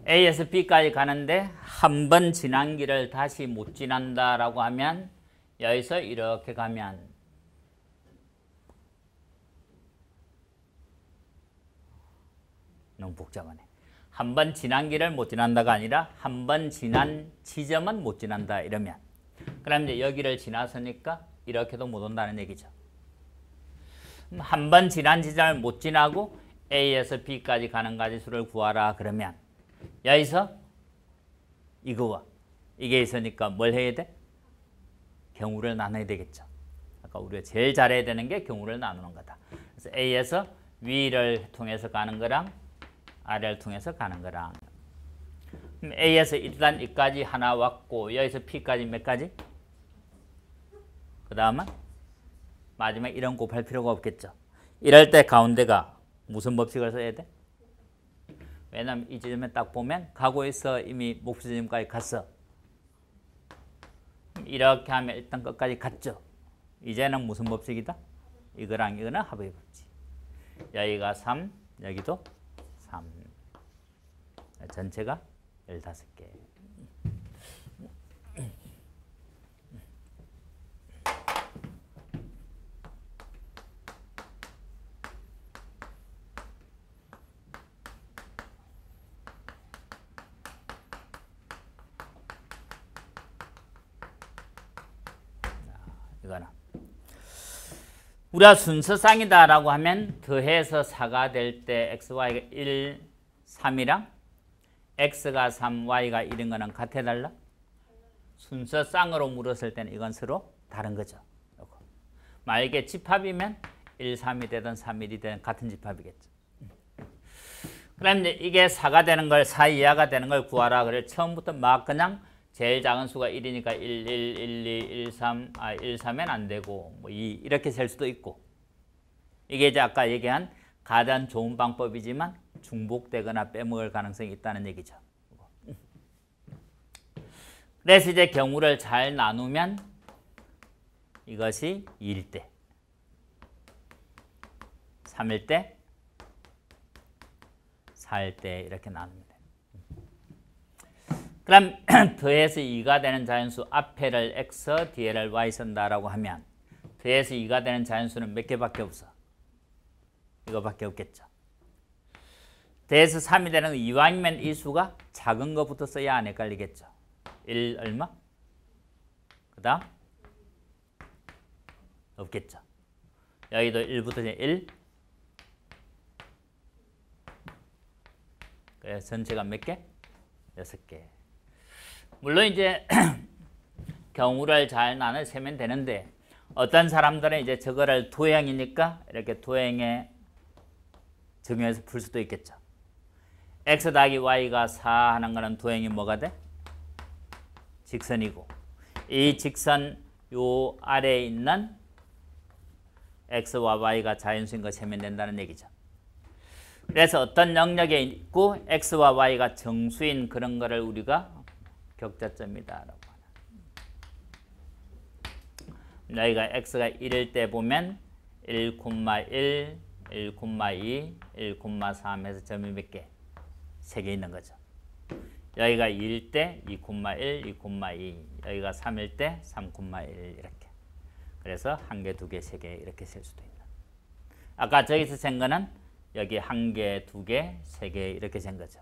A에서 B까지 가는데 한 번 지난 길을 다시 못 지난다라고 하면 여기서 이렇게 가면 너무 복잡하네. 한 번 지난 길을 못 지난다가 아니라 한 번 지난 지점은 못 지난다 이러면 그럼 이제 여기를 지나서니까 이렇게도 못 온다는 얘기죠. 한 번 지난 지점을 못 지나고 A에서 B까지 가는 가지수를 구하라 그러면 여기서 이거와 이게 있으니까 뭘 해야 돼? 경우를 나눠야 되겠죠. 아까 우리가 제일 잘해야 되는 게 경우를 나누는 거다. 그래서 A에서 위를 통해서 가는 거랑 아래를 통해서 가는 거랑. 그럼 A에서 일단 이까지 하나 왔고 여기서 P까지 몇 가지? 그 다음은 마지막 이런 곱할 필요가 없겠죠. 이럴 때 가운데가 무슨 법칙을 써야 돼? 왜냐면 이 지점에 딱 보면 가고 있어. 이미 목표 지점까지 갔어. 이렇게 하면 일단 끝까지 갔죠. 이제는 무슨 법칙이다? 이거랑 이거는 합의 법칙. 여기가 3, 여기도 3. 전체가 15개. 이거는 우리가 순서쌍이다라고 하면 더해서 4가 될 때 x, y가 1, 3이랑 x가 3, y가 1인 거는 같아 달라? 순서쌍으로 물었을 때는 이건 서로 다른 거죠. 만약에 집합이면 1, 3이 되든 3, 1이 되든 같은 집합이겠죠. 그럼 이제 이게 4가 되는 걸, 4 이하가 되는 걸 구하라. 그래 처음부터 막 그냥 제일 작은 수가 1이니까 1, 1, 1, 2, 1, 3, 1, 3은 안 되고 뭐 2 이렇게 셀 수도 있고. 이게 이제 아까 얘기한 가장 좋은 방법이지만 중복되거나 빼먹을 가능성이 있다는 얘기죠. 그래서 이제 경우를 잘 나누면 이것이 2일 때, 3일 때, 4일 때 이렇게 나눕니다. 그럼 더해서 2가 되는 자연수 앞에를 x, 뒤에를 y 쓴다라고 하면 더해서 2가 되는 자연수는 몇 개밖에 없어? 이거밖에 없겠죠. 더해서 3이 되는 거 이왕이면 이 수가 작은 거부터 써야 안 헷갈리겠죠. 1 얼마? 그 다음? 없겠죠. 여기도 1부터 1. 그래서 전체가 몇 개? 6개. 물론 이제 경우를 잘 나눠 세면 되는데 어떤 사람들은 이제 저거를 도형이니까 이렇게 도형에 적용해서 풀 수도 있겠죠. x 더하기 y가 4 하는 거는 도형이 뭐가 돼? 직선이고 이 직선 요 아래에 있는 x와 y가 자연수인 거 세면 된다는 얘기죠. 그래서 어떤 영역에 있고 x와 y가 정수인 그런 거를 우리가 격자점이다라고 하나. 여기가 x가 1일 때 보면 1, 1, 1, 2, 1, 3 해서 점이 몇 개? 3개 있는 거죠. 여기가 2일 때 2, 1, 2, 2. 여기가 3일 때 3, 1 이렇게. 그래서 1개, 2개, 3개 이렇게 셀 수도 있는. 아까 저기서 센 거는 여기 1개, 2개, 3개 이렇게 센 거죠.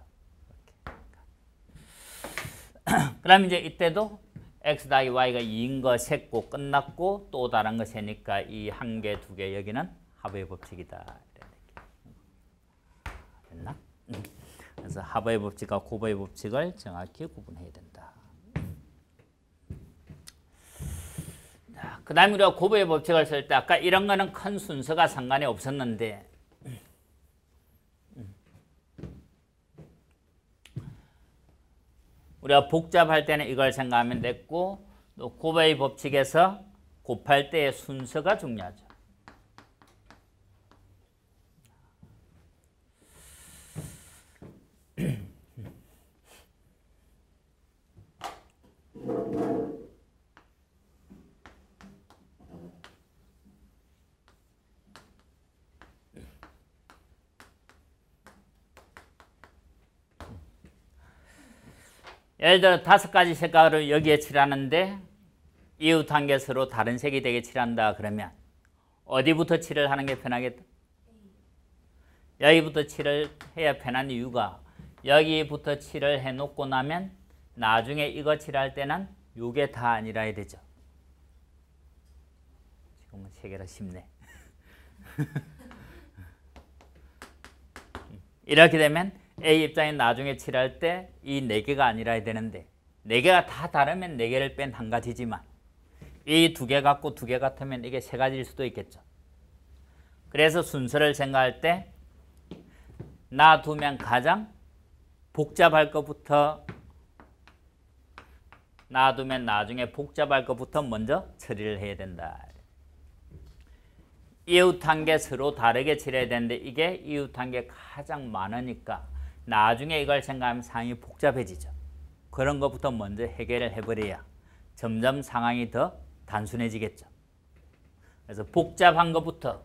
그럼 이제 이때도 x 더하기 y가 2인 거 셌고 끝났고 또 다른 거 세니까 이 1개, 2개 여기는 합의 법칙이다. 됐나? 그래서 합의 법칙과 곱의 법칙을 정확히 구분해야 된다. 그 다음에 우리가 곱의 법칙을 쓸 때 아까 이런 거는 큰 순서가 상관이 없었는데 우리가 복잡할 때는 이걸 생각하면 됐고 또 곱의 법칙에서 곱할 때의 순서가 중요하죠. 예를 들어 5가지 색깔을 여기에 칠하는데 이웃 한 개 서로 다른 색이 되게 칠한다 그러면 어디부터 칠을 하는 게 편하겠다? 여기부터 칠을 해야 편한 이유가 여기부터 칠을 해놓고 나면 나중에 이거 칠할 때는 이게 다 아니라 되죠. 지금은 3개라 쉽네. 이렇게 되면 A 입장에 나중에 칠할 때 이 4개가 아니라 되는데 4개가 다 다르면 4개를 뺀 한 가지지만 이 2개 같고 2개 같으면 이게 3가지일 수도 있겠죠. 그래서 순서를 생각할 때 놔두면 가장 복잡할 것부터 놔두면 나중에 복잡할 것부터 먼저 처리를 해야 된다. 이웃한 게 서로 다르게 칠해야 되는데 이게 이웃한 게 가장 많으니까 나중에 이걸 생각하면 상황이 복잡해지죠. 그런 것부터 먼저 해결을 해버려야 점점 상황이 더 단순해지겠죠. 그래서 복잡한 것부터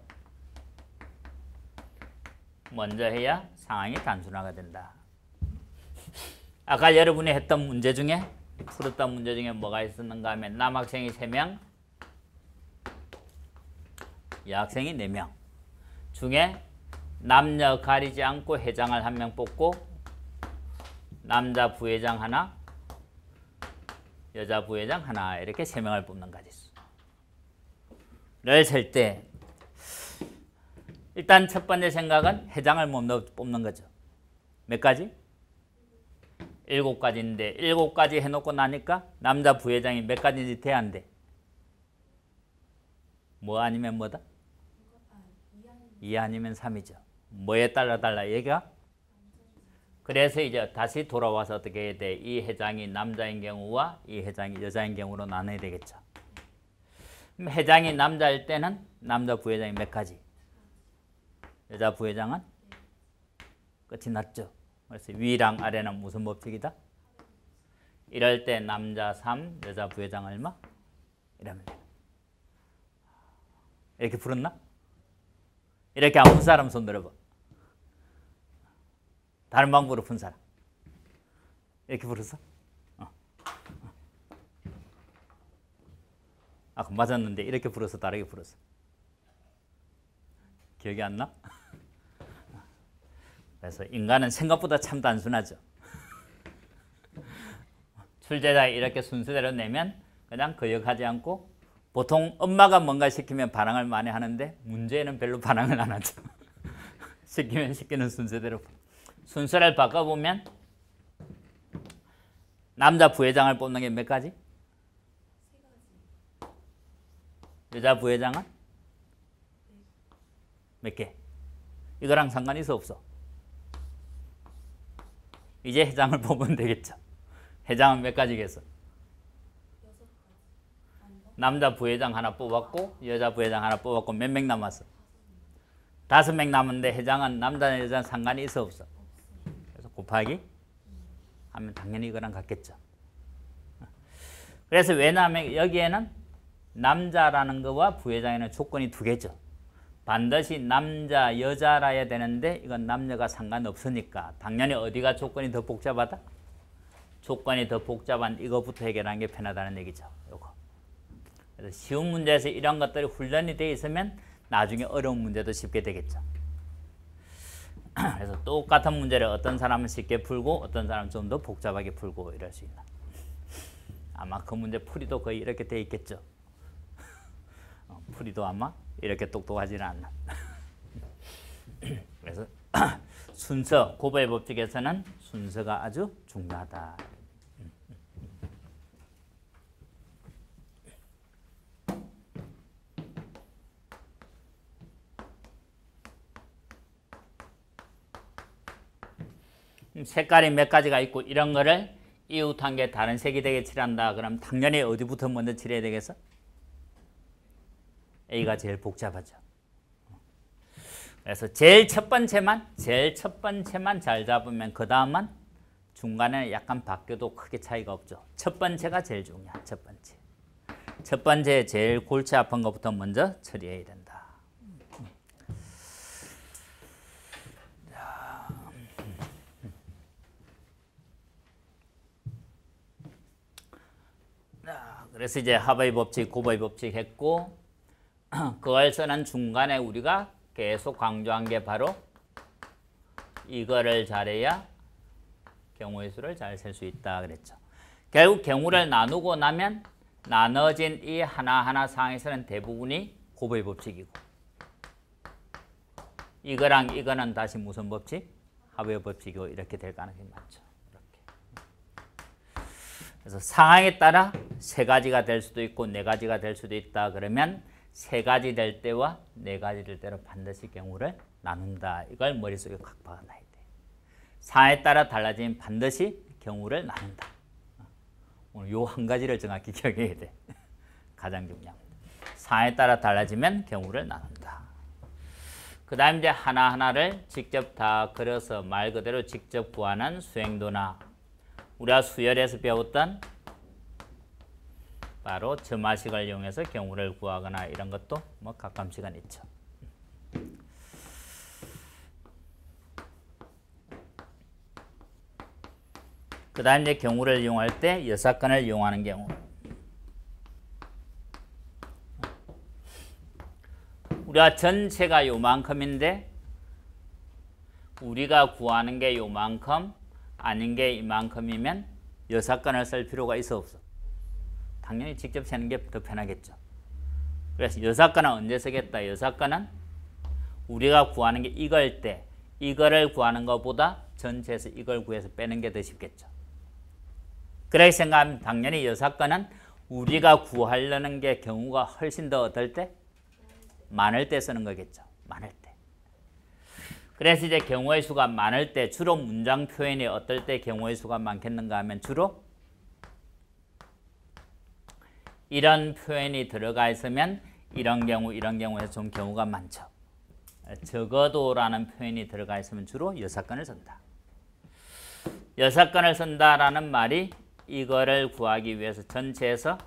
먼저 해야 상황이 단순화가 된다. 아까 여러분이 했던 문제 중에 풀었던 문제 중에 뭐가 있었는가 하면 남학생이 3명, 여학생이 4명 중에 남녀 가리지 않고 회장을 1명 뽑고 남자 부회장 하나, 여자 부회장 하나 이렇게 3명을 뽑는 가지수. 를 셀 때 일단 첫 번째 생각은 회장을 뽑는 거죠. 몇 가지? 7가지인데 7가지 해놓고 나니까 남자 부회장이 몇 가지인지 돼야 안 돼? 뭐 아니면 뭐다? 2 아니면 3이죠. 뭐에 따라 달라 얘가? 그래서 이제 다시 돌아와서 어떻게 해야 돼? 이 회장이 남자인 경우와 이 회장이 여자인 경우로 나눠야 되겠죠. 그럼 회장이 남자일 때는 남자 부회장이 몇 가지? 여자 부회장은? 끝이 났죠. 그래서 위랑 아래는 무슨 법칙이다? 이럴 때 남자 3, 여자 부회장 얼마? 이러면 돼. 이렇게 풀었나? 이렇게 안 푼 사람 손 들어봐. 다른 방법으로 푼 사람. 이렇게 풀었어? 아까 맞았는데 이렇게 풀어서 다르게 풀었어. 기억이 안 나? 그래서 인간은 생각보다 참 단순하죠. 출제자 이렇게 순서대로 내면 그냥 거역하지 않고 보통 엄마가 뭔가 시키면 반항을 많이 하는데 문제는 별로 반항을 안 하죠. 시키면 시키는 순서대로. 순서를 바꿔보면 남자 부회장을 뽑는 게 몇 가지? 여자 부회장은? 몇 개? 이거랑 상관이 있어 없어? 이제 회장을 뽑으면 되겠죠. 회장은 몇 가지겠어? 남자 부회장 하나 뽑았고 여자 부회장 하나 뽑았고 몇 명 남았어? 5명 남았는데 회장은 남자 여자 상관이 있어 없어? 그래서 곱하기 하면 당연히 이거랑 같겠죠. 그래서 왜냐하면 여기에는 남자라는 거와 부회장에는 조건이 2개죠. 반드시 남자 여자라야 되는데 이건 남녀가 상관없으니까 당연히 어디가 조건이 더 복잡하다? 조건이 더 복잡한 이거부터 해결하는 게 편하다는 얘기죠. 요거. 그래서 쉬운 문제에서 이런 것들이 훈련이 돼 있으면 나중에 어려운 문제도 쉽게 되겠죠. 그래서 똑같은 문제를 어떤 사람은 쉽게 풀고 어떤 사람은 좀 더 복잡하게 풀고 이럴 수 있는. 아마 그 문제 풀이도 거의 이렇게 돼 있겠죠. 풀이도 아마 이렇게 똑똑하지는 않나. 그래서 순서, 고보의 법칙에서는 순서가 아주 중요하다. 색깔이 몇 가지가 있고 이런 거를 이웃한 게 다른 색이 되게 칠한다. 그럼 당연히 어디부터 먼저 칠해야 되겠어? A가 제일 복잡하죠. 그래서 제일 첫 번째만 잘 잡으면 그 다음은 중간에 약간 바뀌어도 크게 차이가 없죠. 첫 번째가 제일 중요해. 첫 번째 제일 골치 아픈 것부터 먼저 처리해야 된다. 그래서 이제 하버의 법칙, 고보의 법칙 했고 그걸 쓰는 중간에 우리가 계속 강조한 게 바로 이거를 잘해야 경우의 수를 잘 셀 수 있다 그랬죠. 결국 경우를 나누고 나면 나눠진 이 하나하나 상황에서는 대부분이 고보의 법칙이고 이거랑 이거는 다시 무슨 법칙? 합의 법칙이고 이렇게 될 가능성이 많죠. 이렇게. 그래서 상황에 따라 세 가지가 될 수도 있고 네 가지가 될 수도 있다. 그러면 세 가지 될 때와 네 가지 될 때로 반드시 경우를 나눈다. 이걸 머릿속에 꽉 박아놔야 돼. 상황에 따라 달라지면 반드시 경우를 나눈다. 오늘 요 한 가지를 정확히 기억해야 돼. 가장 중요합니다. 상황에 따라 달라지면 경우를 나눈다. 그 다음 이제 하나하나를 직접 다 그려서 말 그대로 직접 구하는 수행도나 우리가 수열에서 배웠던 바로 점화식을 이용해서 경우를 구하거나 이런 것도 뭐 가끔씩은 있죠. 그 다음 이제 경우를 이용할 때 여사건을 이용하는 경우. 우리가 전체가 요만큼인데 우리가 구하는 게 요만큼 아닌 게 이만큼이면 여사건을 쓸 필요가 있어 없어? 당연히 직접 세는 게 더 편하겠죠. 그래서 여사건은 언제 쓰겠다? 여사건은 우리가 구하는 게 이걸 때 이거를 구하는 것보다 전체에서 이걸 구해서 빼는 게 더 쉽겠죠. 그렇게 생각하면 당연히 여사건은 우리가 구하려는 게 경우가 훨씬 더 어떨 때? 많을 때 쓰는 거겠죠. 많을 때. 그래서 이제 경우의 수가 많을 때 주로 문장 표현이 어떨 때 경우의 수가 많겠는가 하면 주로 이런 표현이 들어가 있으면 이런 경우에서 좀 경우가 많죠. 적어도라는 표현이 들어가 있으면 주로 여사건을 쓴다. 여사건을 쓴다라는 말이 이거를 구하기 위해서 전체에서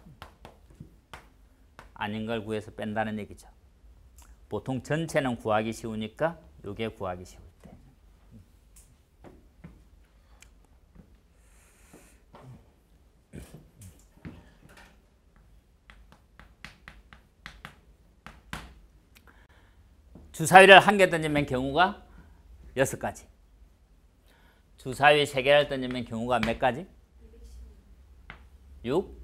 아닌 걸 구해서 뺀다는 얘기죠. 보통 전체는 구하기 쉬우니까 이게 구하기 쉬울 때. 주사위를 한 개 던지면 경우가 6가지. 주사위 3개를 던지면 경우가 몇 가지? 6?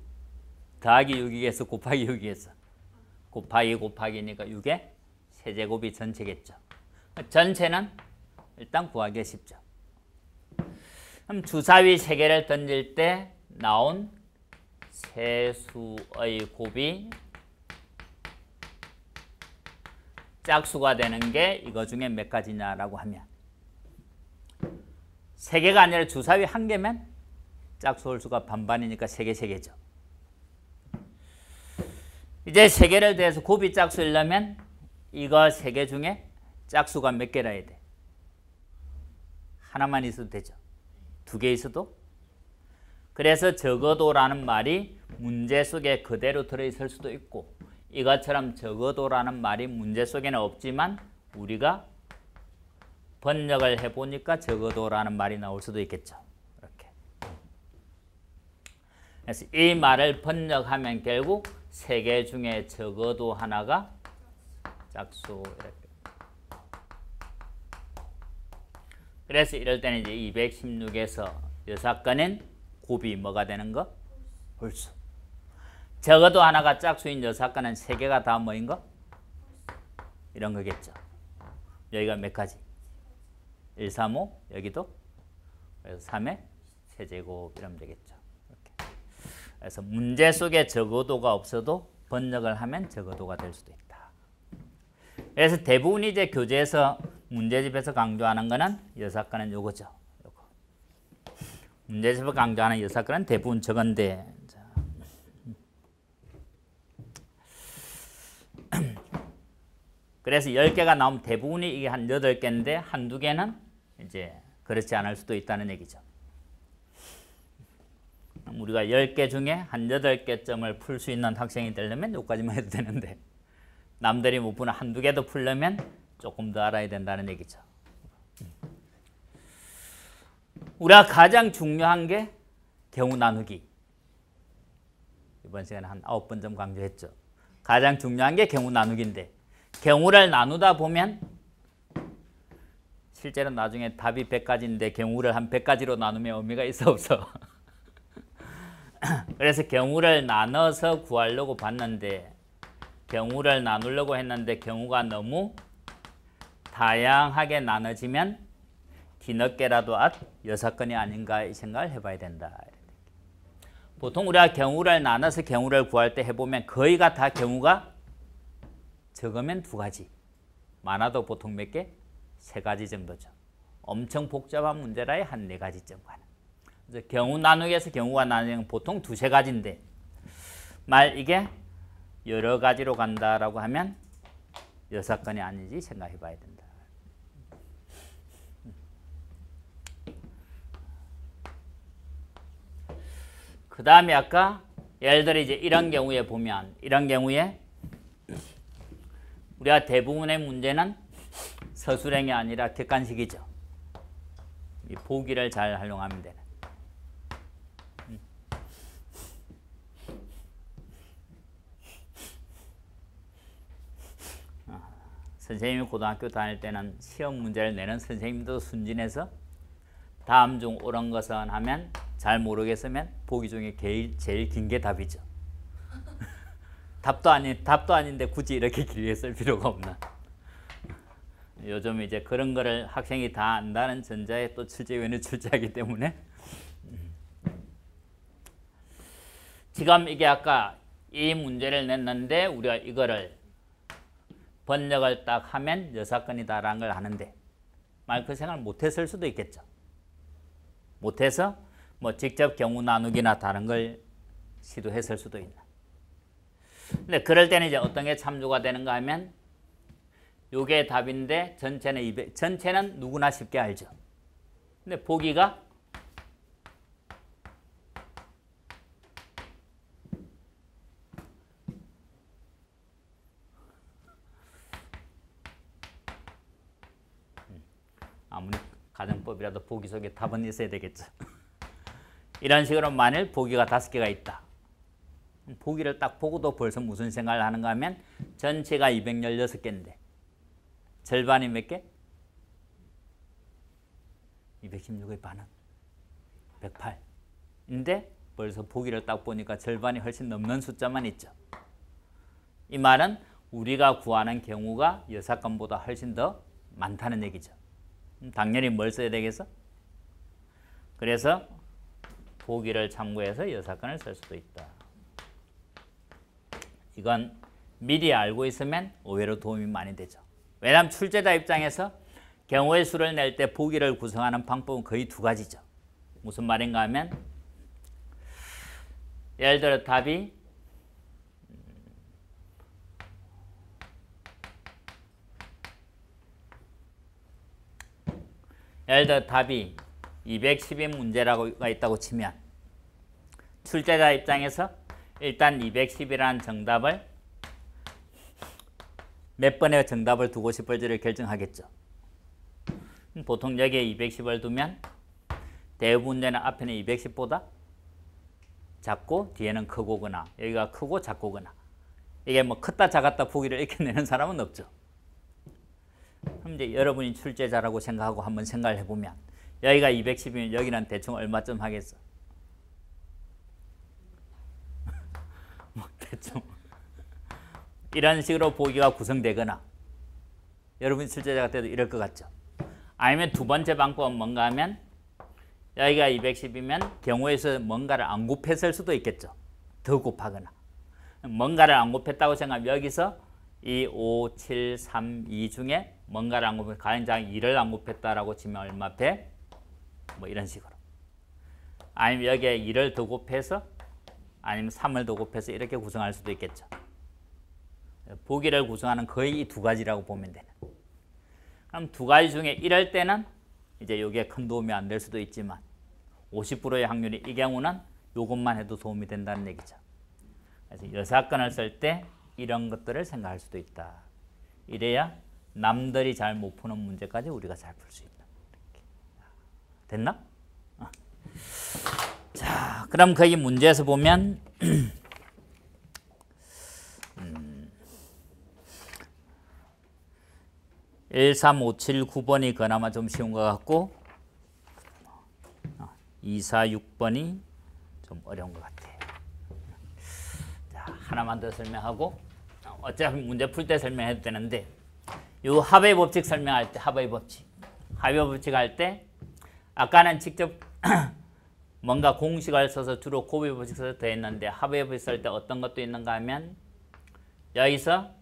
더하기 6이겠어? 곱하기 6이겠어? 곱하기니까 6의 세제곱이 전체겠죠. 전체는 일단 구하기가 쉽죠. 그럼 주사위 3개를 던질 때 나온 세수의 곱이 짝수가 되는 게 이거 중에 몇 가지냐라고 하면 3개가 아니라 주사위 1개면 짝수 홀수가 반반이니까 3개, 3개죠. 이제 3개를 대해서 곱이 짝수이려면 이거 3개 중에 짝수가 몇 개라 해야 돼? 하나만 있어도 되죠. 2개 있어도? 그래서 적어도라는 말이 문제 속에 그대로 들어있을 수도 있고 이것처럼 적어도라는 말이 문제 속에는 없지만 우리가 번역을 해보니까 적어도라는 말이 나올 수도 있겠죠. 이렇게. 그래서 이 말을 번역하면 결국 3개 중에 적어도 하나가 짝수 이렇게. 그래서 이럴 때는 이제 216에서 여사건은 곱이 뭐가 되는 거? 홀수. 적어도 하나가 짝수인 여사건은 3개가 다 뭐인 거? 이런 거겠죠. 여기가 몇 가지? 1, 3, 5 여기도 그래서 3의 세제곱 이러면 되겠죠. 이렇게. 그래서 문제 속에 적어도가 없어도 번역을 하면 적어도가 될 수도 있다. 그래서 대부분 이제 교재에서 문제집에서 강조하는 거는 여사건은 요거죠. 요거. 문제집에서 강조하는 여사건은 대부분 저건데 그래서 10개가 나오면 대부분이 이게 한 8개인데 한두 개는 이제 그렇지 않을 수도 있다는 얘기죠. 우리가 10개 중에 한 8개점을 풀 수 있는 학생이 되려면 여기까지만 해도 되는데 남들이 못 푸는 한두 개도 풀려면 조금 더 알아야 된다는 얘기죠. 우리가 가장 중요한 게 경우 나누기. 이번 시간에 한 9번 좀 강조했죠. 가장 중요한 게 경우 나누기인데 경우를 나누다 보면 실제로 나중에 답이 100가지인데 경우를 한 100가지로 나누면 의미가 있어 없어? 그래서 경우를 나눠서 구하려고 봤는데 경우를 나누려고 했는데 경우가 너무 다양하게 나눠지면 뒤늦게라도 6건이 아닌가 이 생각을 해봐야 된다. 보통 우리가 경우를 나눠서 경우를 구할 때 해보면 거의가 다 경우가 적으면 2가지, 많아도 보통 몇 개? 3가지 정도죠. 엄청 복잡한 문제라야 한 4가지 정도 하는. 그래서 경우 나누기에서 경우가 나누는 보통 2~3가지인데 말 이게 여러 가지로 간다라고 하면 6건이 아니지 생각해 봐야 된다. 그 다음에 아까 예를 들어 이제 이런 경우에 보면 이런 경우에 우리가 대부분의 문제는 서술형이 아니라 객관식이죠. 이 보기를 잘 활용하면 되는. 선생님이 고등학교 다닐 때는 시험 문제를 내는 선생님도 순진해서 다음 중 옳은 것은 하면 잘 모르겠으면 보기 중에 제일 긴 게 답이죠. 답도 아닌데 굳이 이렇게 길게 쓸 필요가 없나. 요즘 이제 그런 거를 학생이 다 안다는 전자에 또 출제위원회 출제하기 때문에 지금 이게 아까 이 문제를 냈는데 우리가 이거를 번역을 딱 하면 6건이다라는 걸 아는데 말 그 생각을 못했을 수도 있겠죠. 못해서 뭐 직접 경우 나누기나 다른 걸 시도했을 수도 있나. 근데 그럴 때는 이제 어떤 게 참조가 되는가 하면 요게 답인데 전체는 누구나 쉽게 알죠. 근데 보기가 아무리 가정법이라도 보기 속에 답은 있어야 되겠죠. 이런 식으로 만일 보기가 5개가 있다. 보기를 딱 보고도 벌써 무슨 생각을 하는가 하면 전체가 216개인데 절반이 몇 개? 216의 반은 108인데 벌써 보기를 딱 보니까 절반이 훨씬 넘는 숫자만 있죠. 이 말은 우리가 구하는 경우가 6건보다 훨씬 더 많다는 얘기죠. 당연히 뭘 써야 되겠어? 그래서 보기를 참고해서 6건을 쓸 수도 있다. 이건 미리 알고 있으면 의외로 도움이 많이 되죠. 왜냐하면 출제자 입장에서 경우의 수를 낼 때 보기를 구성하는 방법은 거의 2가지죠. 무슨 말인가 하면 예를 들어 답이 예를 들어 답이 210인 문제라고 있다고 치면 출제자 입장에서 일단 210이라는 정답을 몇 번의 정답을 두고 싶을지를 결정하겠죠. 보통 여기에 210을 두면 대부분 문제는 앞에는 210보다 작고 뒤에는 크고거나 여기가 크고 작고거나 이게 뭐 컸다 작았다 보기를 이렇게 내는 사람은 없죠. 그럼 이제 여러분이 출제자라고 생각하고 한번 생각을 해보면 여기가 210이면 여기는 대충 얼마쯤 하겠어? 뭐 대충 이런 식으로 보기가 구성되거나 여러분 출제자가 돼도 이럴 것 같죠. 아니면 두 번째 방법은 뭔가 하면 여기가 210이면 경우에서 뭔가를 안 곱했을 수도 있겠죠. 더 곱하거나 뭔가를 안 곱했다고 생각하면 여기서 이 5, 7, 3, 2 중에 뭔가를 안 곱했다. 가연장 2를 안 곱했다라고 치면 얼마 배? 뭐 이런 식으로. 아니면 여기에 2를 더 곱해서 아니면 3을 더 곱해서 이렇게 구성할 수도 있겠죠. 보기를 구성하는 거의 이 2가지라고 보면 되는. 그럼 2가지 중에 이럴 때는 이제 이게 큰 도움이 안 될 수도 있지만 50%의 확률이 이 경우는 이것만 해도 도움이 된다는 얘기죠. 그래서 여사건을 쓸 때 이런 것들을 생각할 수도 있다. 이래야 남들이 잘 못 푸는 문제까지 우리가 잘 풀 수 있다. 됐나? 자, 그럼 거기 문제에서 보면 1, 3, 5, 7, 9번이 그나마 좀 쉬운 것 같고 2, 4, 6번이 좀 어려운 것 같아요. 자, 하나만 더 설명하고 어차피 문제 풀 때 설명해도 되는데 이 합의 법칙 설명할 때 합의 법칙 할 때 아까는 직접 뭔가 공식을 써서 주로 곱의 법칙 써서 더했는데 합의 법칙 쓸 때 어떤 것도 있는가 하면 여기서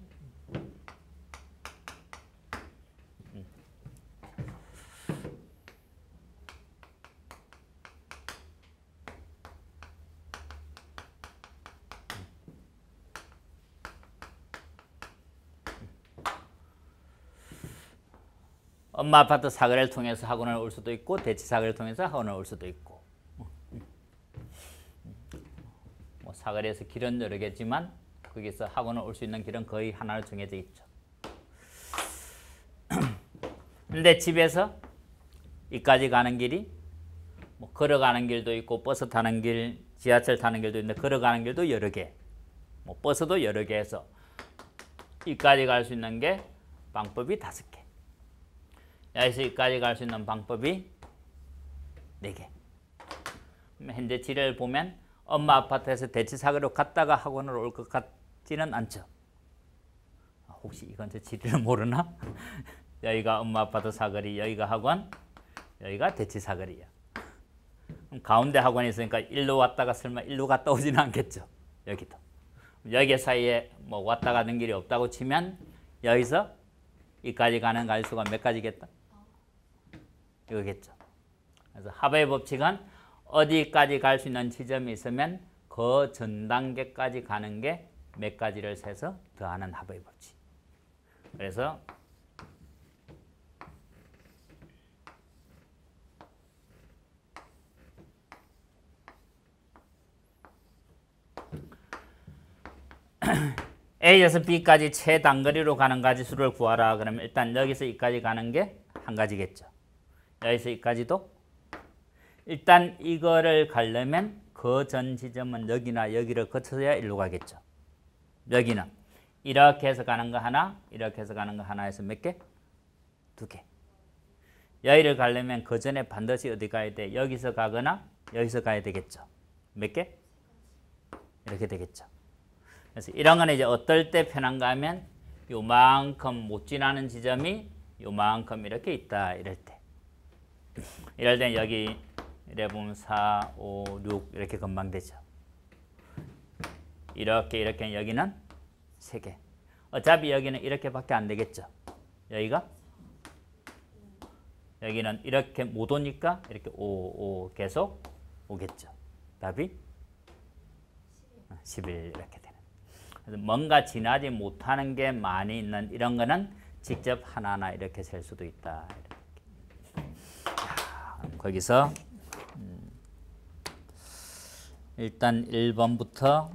엄마 아파트 사거리를 통해서 학원을 올 수도 있고 대치 사거리를 통해서 학원을 올 수도 있고 뭐 사거리에서 길은 여러 개지만 거기서 학원을 올 수 있는 길은 거의 하나로 정해져 있죠. 근데 집에서 이까지 가는 길이 뭐 걸어가는 길도 있고 버스 타는 길, 지하철 타는 길도 있는데 걸어가는 길도 여러 개, 뭐 버스도 여러 개 해서 이까지 갈 수 있는 게 방법이 5개. 여기서 여기까지 갈 수 있는 방법이 4개. 현재 지를 보면 엄마 아파트에서 대치사거리로 갔다가 학원으로 올 것 같지는 않죠. 혹시 이건 제 지리를 모르나? 여기가 엄마 아파트 사거리, 여기가 학원, 여기가 대치사거리야. 그럼 가운데 학원이 있으니까 일로 왔다가 설마 일로 갔다 오지는 않겠죠. 여기도. 여기 사이에 뭐 왔다 가는 길이 없다고 치면 여기서 이까지 가는 가지수가 몇 가지겠다? 이거겠죠. 그래서 합의 법칙은 어디까지 갈 수 있는 지점이 있으면 그 전 단계까지 가는 게 몇 가지를 세서 더하는 합의 법칙. 그래서 A에서 B까지 최단거리로 가는 가지수를 구하라. 그러면 일단 여기서 이까지 가는 게 한 가지겠죠. 여기서 이까지도 일단 이거를 가려면 그 전 지점은 여기나 여기를 거쳐야 일로 가겠죠. 여기는 이렇게 해서 가는 거 하나, 이렇게 해서 가는 거 하나에서 몇 개? 2개. 여기를 가려면 그 전에 반드시 어디 가야 돼? 여기서 가거나 여기서 가야 되겠죠. 몇 개? 이렇게 되겠죠. 그래서 이런 거는 이제 어떨 때 편한가 하면 요만큼 못 지나는 지점이 요만큼 이렇게 있다. 이럴 때. 이럴 때 여기 이래 보면 4, 5, 6 이렇게 금방 되죠. 이렇게 여기는 3개. 어차피 여기는 이렇게밖에 안 되겠죠. 여기는 이렇게 못 오니까 이렇게 5 계속 오겠죠. 답이 11 이렇게 되는. 그래서 뭔가 지나지 못하는 게 많이 있는 이런 거는 직접 하나하나 이렇게 셀 수도 있다. 이렇게. 거기서 일단 1번부터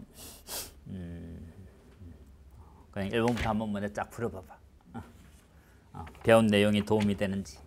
그냥 1번부터 한번 먼저 쫙 풀어봐봐. 배운 내용이 도움이 되는지.